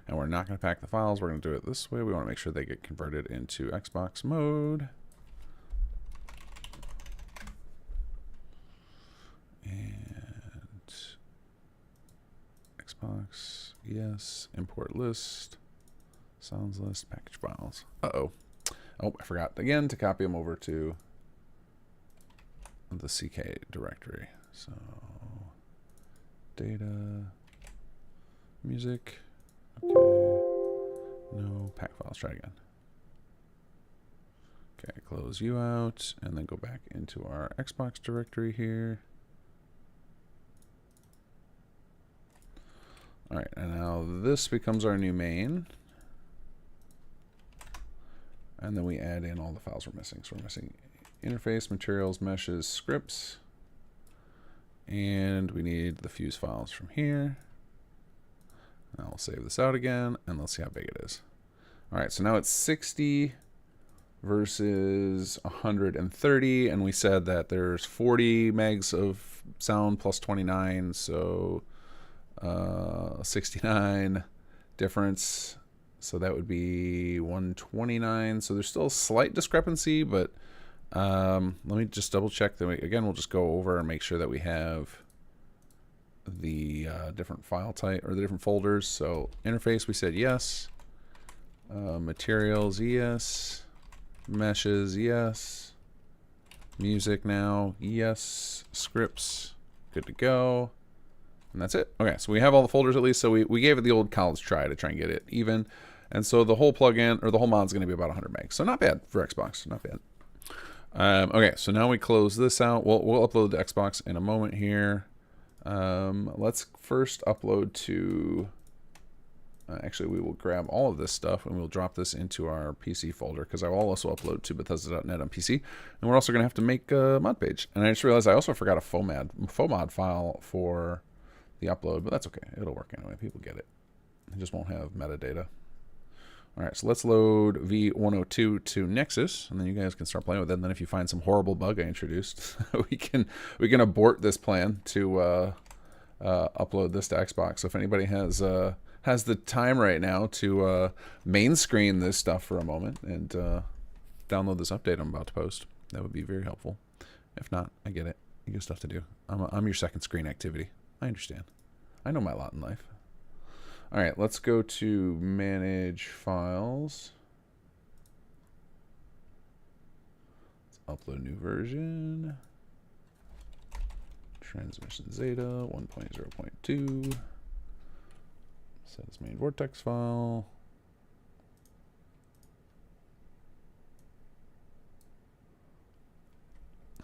and we're not going to pack the files. We're going to do it this way. We want to make sure they get converted into Xbox mode. Xbox, yes, import list, sounds list, package files. Oh, I forgot again to copy them over to the CK directory. So, data, music, okay, no, pack files, try again. Okay, close you out, and then go back into our Xbox directory here. All right, and now this becomes our new main. And then we add in all the files we're missing. So we're missing interface, materials, meshes, scripts. And we need the fuse files from here. And I'll save this out again, and let's see how big it is. All right, so now it's 60 versus 130, and we said that there's 40 megs of sound plus 29, so 69 difference, so that would be 129. So there's still a slight discrepancy, but let me just double check that. Again, we'll just go over and make sure that we have the different file type or the different folders. So interface, we said yes. Materials, yes. Meshes, yes. Music now, yes. Scripts, good to go. And that's it. Okay, so we have all the folders at least. So we gave it the old college try to try and get it even. And so the whole plugin, or the whole mod's going to be about 100 megs. So not bad for Xbox, not bad. Okay, so now we close this out. We'll upload to Xbox in a moment here. Let's first upload to... actually, we will grab all of this stuff and we'll drop this into our PC folder, because I will also upload to Bethesda.net on PC. And we're also going to have to make a mod page. And I just realized I also forgot a FOMod file for the upload, but that's okay. It'll work anyway. People get it. It just won't have metadata. All right, so let's load V102 to Nexus, and then you guys can start playing with it. And then if you find some horrible bug I introduced, we can abort this plan to upload this to Xbox. So if anybody has the time right now to main screen this stuff for a moment and download this update I'm about to post, that would be very helpful. If not, I get it. You got stuff to do. I'm your second screen activity. I understand. I know my lot in life. All right, let's go to manage files. Let's upload new version. Transmission Zeta 1.0.2. Set as main vortex file.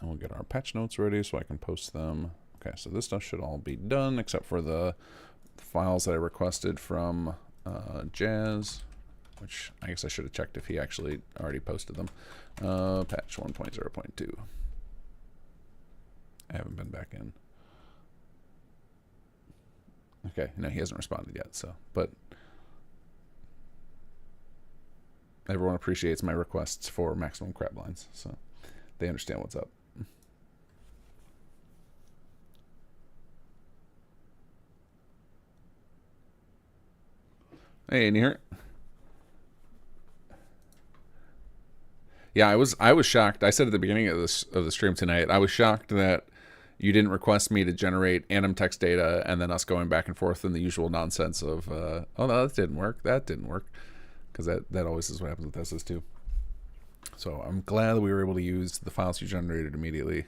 And we'll get our patch notes ready so I can post them. Okay, so this stuff should all be done except for the files that I requested from Jazz, which I guess I should have checked if he actually already posted them. Patch 1.0.2. I haven't been back in. Okay, no, he hasn't responded yet, so, but everyone appreciates my requests for maximum crab lines, so they understand what's up. Hey, in here. Yeah, I was shocked. I said at the beginning of the stream tonight, I was shocked that you didn't request me to generate anim text data and then us going back and forth in the usual nonsense of oh no, that didn't work, because that always is what happens with SS2. So I'm glad that we were able to use the files you generated immediately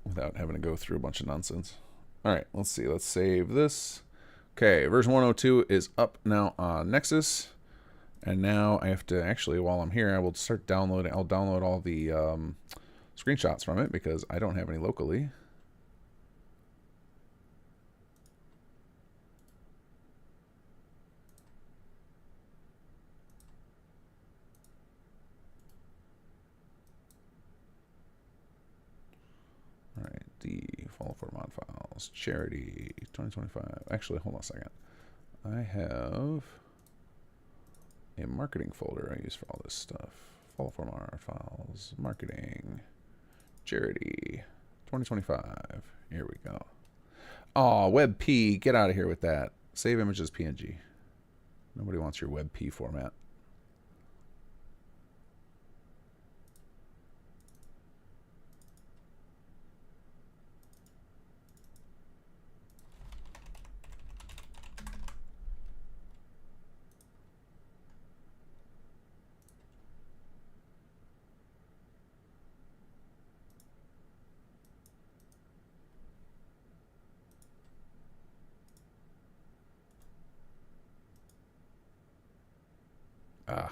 without having to go through a bunch of nonsense. All right, let's see. Let's save this. Okay, version 102 is up now on Nexus. And now I have to actually, while I'm here, I will start downloading. I'll download all the screenshots from it because I don't have any locally. All right, the follow for mod files, charity 2025. Actually, hold on a second. I have a marketing folder I use for all this stuff. Follow for mod files, marketing, charity 2025. Here we go. Oh, WebP, get out of here with that. Save images PNG. Nobody wants your WebP format.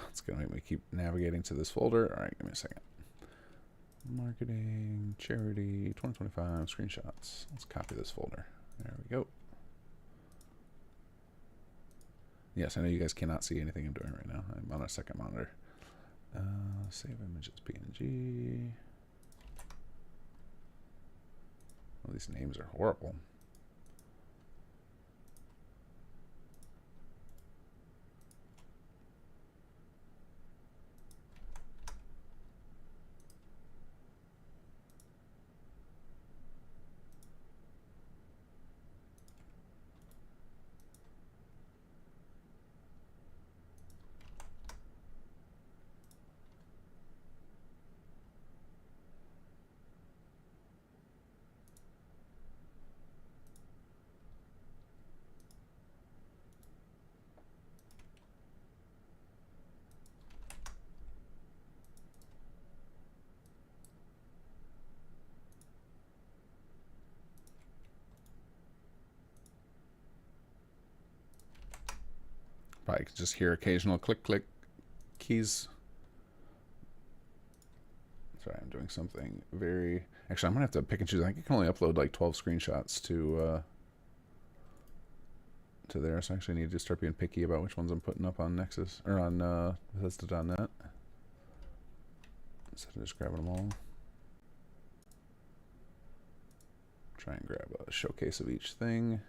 It's going to make me keep navigating to this folder. All right, give me a second. Marketing, charity, 2025, screenshots. Let's copy this folder. There we go. Yes, I know you guys cannot see anything I'm doing right now. I'm on a second monitor. Save images, PNG. Oh, these names are horrible. Probably could just hear occasional click, click keys. Sorry, I'm doing something very... Actually, I'm going to have to pick and choose. I think you can only upload like 12 screenshots to there. So I actually need to start being picky about which ones I'm putting up on Nexus, or on Bethesda.net. Instead of just grabbing them all. Try and grab a showcase of each thing.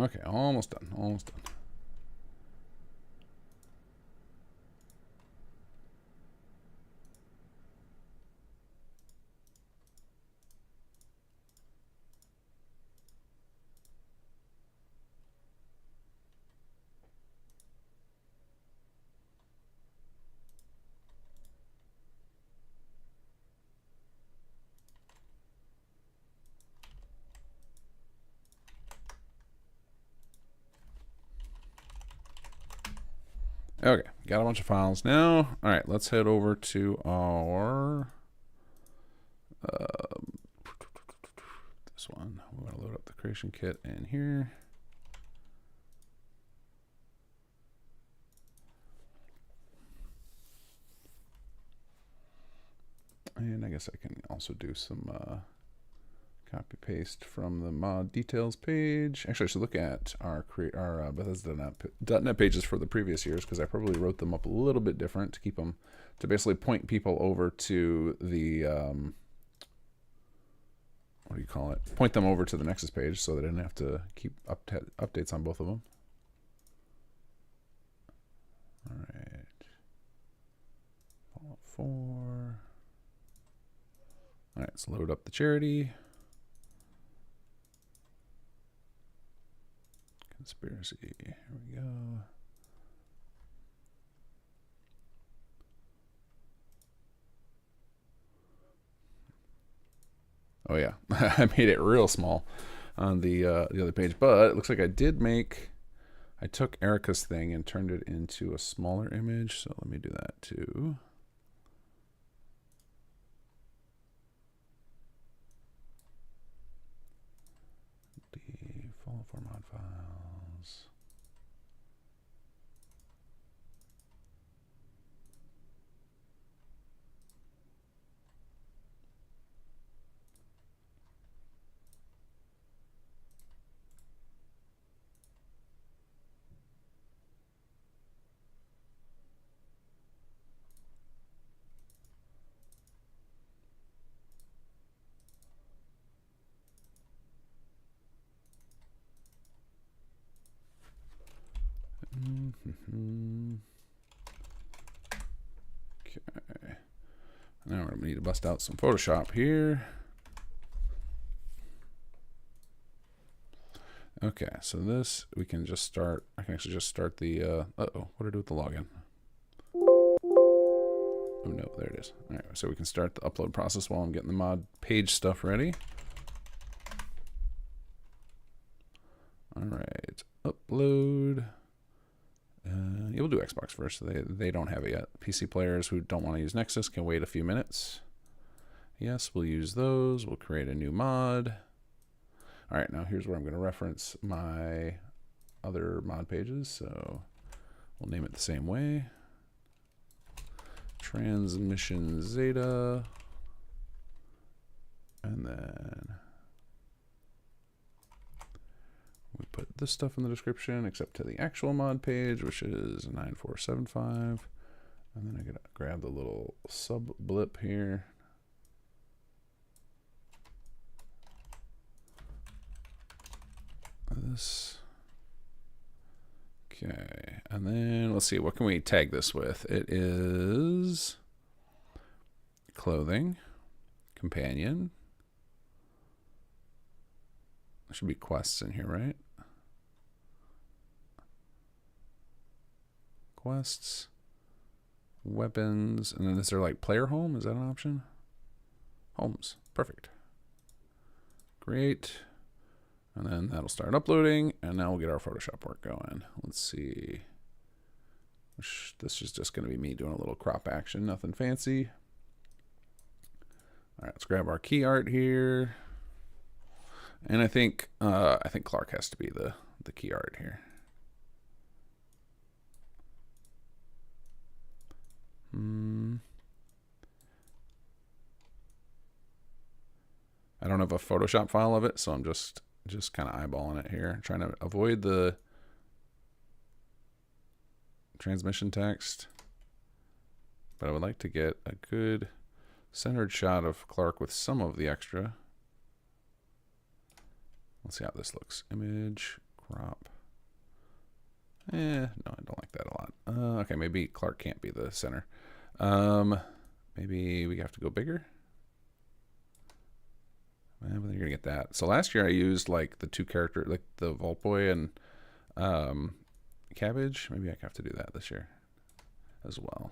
Okay, almost done. Almost done. Okay, got a bunch of files now. All right, let's head over to our this one. We want to load up the creation kit in here. And I guess I can also do some copy paste from the mod details page. Actually, I should look at our Bethesda.net pages for the previous years, because I probably wrote them up a little bit different to keep them, to basically point people over to the what do you call it? Point them over to the Nexus page so they didn't have to keep updates on both of them. All right. Fallout 4. All right, let's load up the charity. Conspiracy. Here we go. Oh yeah, I made it real small on the other page, but it looks like I did make. I took Erica's thing and turned it into a smaller image, so let me do that too. The Fallout 4 mod files. Okay. Now we're going to need to bust out some Photoshop here. Okay, so this we can just start. I can actually just start the. Uh-oh, what did I do with the login? Oh no, there it is. All right, so we can start the upload process while I'm getting the mod page stuff ready. All right, upload. Yeah, we'll do Xbox first. They don't have it yet. PC players who don't want to use Nexus can wait a few minutes. Yes, we'll use those. We'll create a new mod. All right, now here's where I'm going to reference my other mod pages. So we'll name it the same way. Transmission Zeta. And then we put this stuff in the description, except to the actual mod page, which is 9475. And then I gotta grab the little sub blip here. This. Okay, and then let's see, what can we tag this with? It is clothing, companion. There should be quests in here, right? Quests, weapons, and then is there like player home? Is that an option? Homes, perfect. Great. And then that'll start uploading, and now we'll get our Photoshop work going. Let's see. This is just going to be me doing a little crop action, nothing fancy. All right, let's grab our key art here. And I think Clark has to be the key art here. I don't have a Photoshop file of it, so I'm just kind of eyeballing it here, trying to avoid the transmission text. But I would like to get a good centered shot of Clark with some of the extra. Let's see how this looks. Image, crop. No, I don't like that a lot. Okay, maybe Clark can't be the center. Maybe we have to go bigger. But you're gonna get that. So last year I used like the 2 character, like the Vault Boy and Cabbage. Maybe I have to do that this year as well.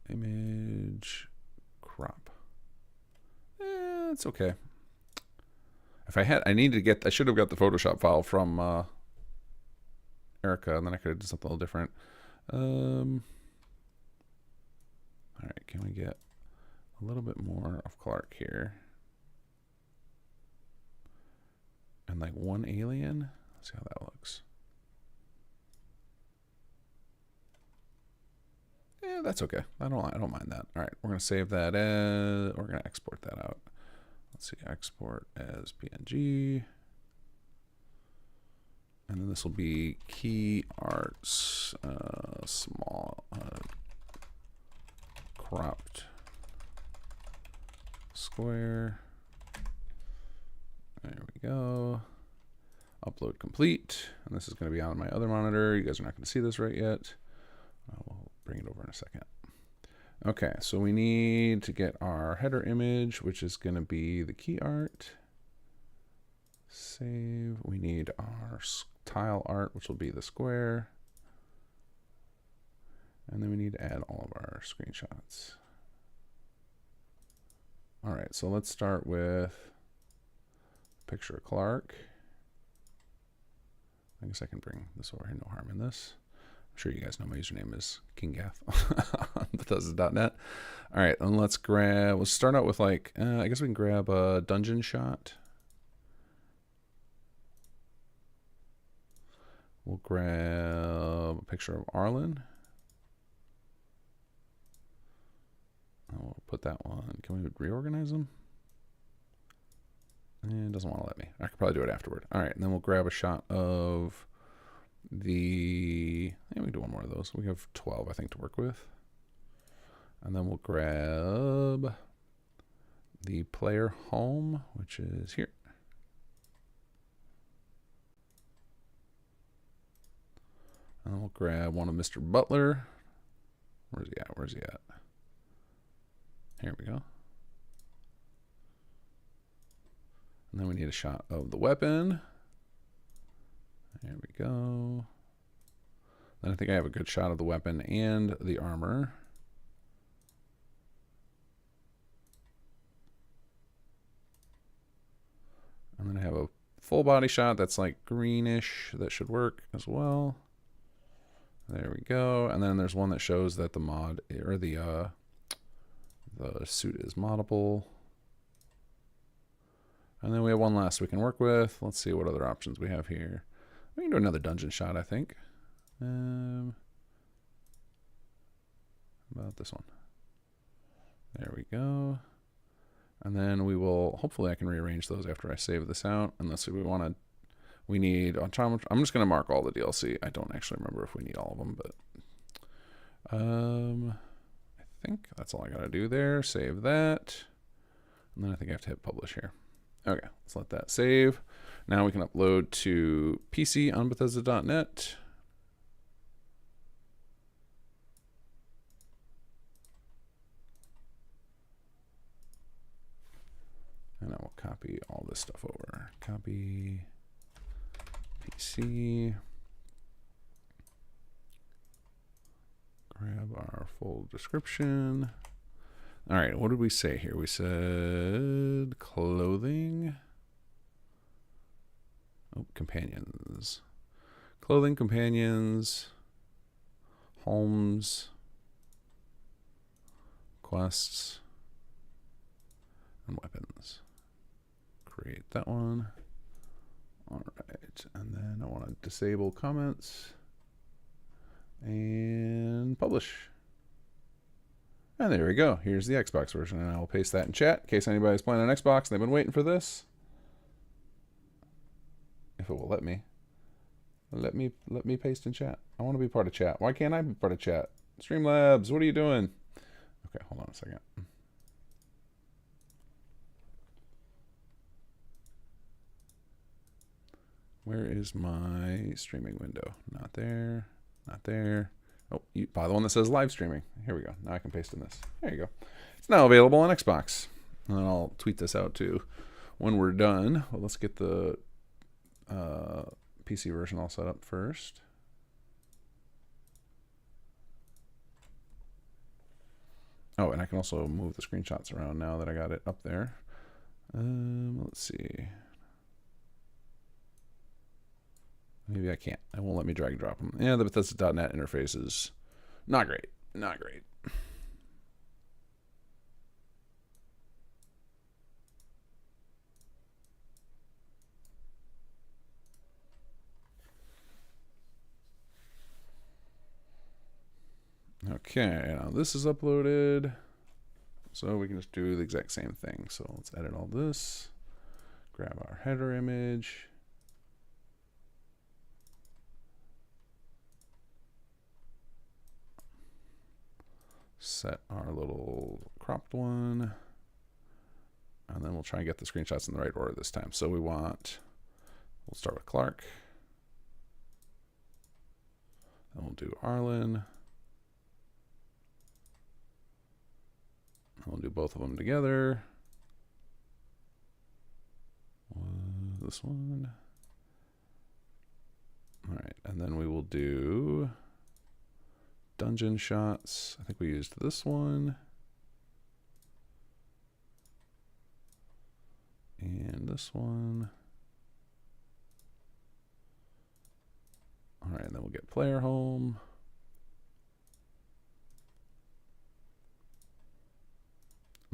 Image crop. It's okay. If I should have got the Photoshop file from Erica, and then I could have done something a little different. All right, can we get a little bit more of Clark here? And like 1 alien. Let's see how that looks. Yeah, that's okay. I don't mind that. All right, we're gonna save that as. We're gonna export that out. Let's see, export as PNG. And then this will be key arts, small, cropped square. There we go. Upload complete. And this is going to be on my other monitor. You guys are not going to see this right yet. We'll bring it over in a second. Okay, so we need to get our header image, which is going to be the key art. Save. We need our tile art, which will be the square. And then we need to add all of our screenshots. All right, so let's start with picture of Clark. I guess I can bring this over here, no harm in this. I'm sure you guys know my username is kinggath on Bethesda.net. All right, and let's start out with like, I guess we can grab a dungeon shot. We'll grab a picture of Arlland. I'll put that one. Can we reorganize them? It doesn't want to let me. I could probably do it afterward. All right, and then we'll grab a shot of the. Yeah, we can do one more of those. We have 12, I think, to work with. And then we'll grab the player home, which is here. And we'll grab one of Mr. Butler. Where's he at? Where's he at? Here we go. And then we need a shot of the weapon. There we go. Then I think I have a good shot of the weapon and the armor. And then I have a full body shot that's like greenish. That should work as well. There we go. And then there's one that shows that the mod or the suit is moddable. And then we have one last we can work with. Let's see what other options we have here. We can do another dungeon shot, I think. About this one. There we go. And then we will, hopefully I can rearrange those after I save this out. Unless we need, I'm just going to mark all the DLC. I don't actually remember if we need all of them, but I think that's all I got to do there. Save that. And then I think I have to hit publish here. Okay, let's let that save. Now we can upload to PC on Bethesda.net. And I will copy all this stuff over. Copy PC. Grab our full description. All right, what did we say here? We said clothing. Oh, companions. Clothing, companions, homes, quests, and weapons. Create that one. All right, and then I want to disable comments and publish. And there we go. Here's the Xbox version, and I will paste that in chat in case anybody's playing on Xbox and they've been waiting for this. If it will let me. Let me paste in chat. I want to be part of chat. Why can't I be part of chat? Streamlabs, what are you doing? Okay, hold on a second. Where is my streaming window? Not there. Not there. Oh, you buy the one that says live streaming. Here we go. Now I can paste in this. There you go. It's now available on Xbox. And then I'll tweet this out too when we're done. Well, let's get the PC version all set up first. Oh, and I can also move the screenshots around now that I got it up there. Let's see. Maybe I can't. It won't let me drag and drop them. Yeah, the Bethesda.net interface is not great. Not great. Okay, now this is uploaded. So we can just do the exact same thing. So let's edit all this. Grab our header image. Set our little cropped one. And then we'll try and get the screenshots in the right order this time. So we'll start with Clark. Then we'll do Arlland. And we'll do both of them together. This one. All right, and then we will do dungeon shots. I think we used this one. And this one. All right, and then we'll get player home.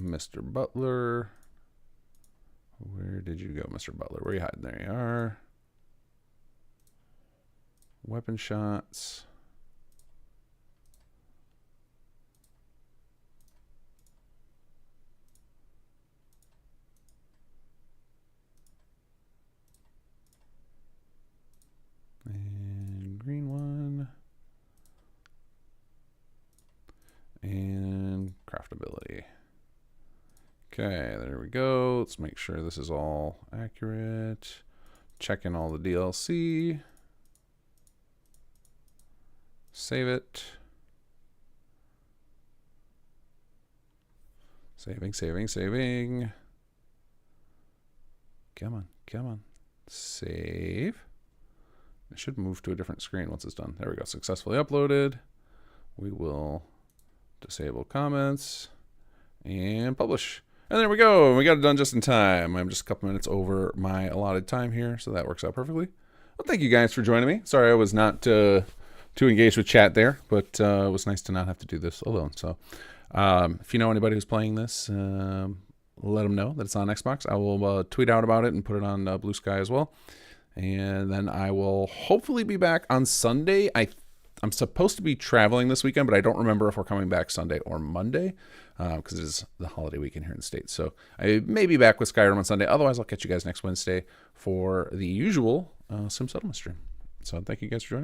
Mr. Butler. Where did you go, Mr. Butler? Where are you hiding? There you are. Weapon shots. And green one. And craftability. Okay, there we go. Let's make sure this is all accurate. Check in all the DLC. Save it. Saving. Come on. Save. It should move to a different screen once it's done. There we go. Successfully uploaded. We will disable comments and publish. And there we go. We got it done just in time. I'm just a couple minutes over my allotted time here, so that works out perfectly. Well, thank you guys for joining me. Sorry I was not too engaged with chat there, but it was nice to not have to do this alone. So if you know anybody who's playing this, let them know that it's on Xbox. I will tweet out about it and put it on Blue Sky as well. And then I will hopefully be back on Sunday. I'm supposed to be traveling this weekend, but I don't remember if we're coming back Sunday or Monday because it is the holiday weekend here in the States. So I may be back with Skyrim on Sunday. Otherwise, I'll catch you guys next Wednesday for the usual Sim Settlement stream. So thank you guys for joining me.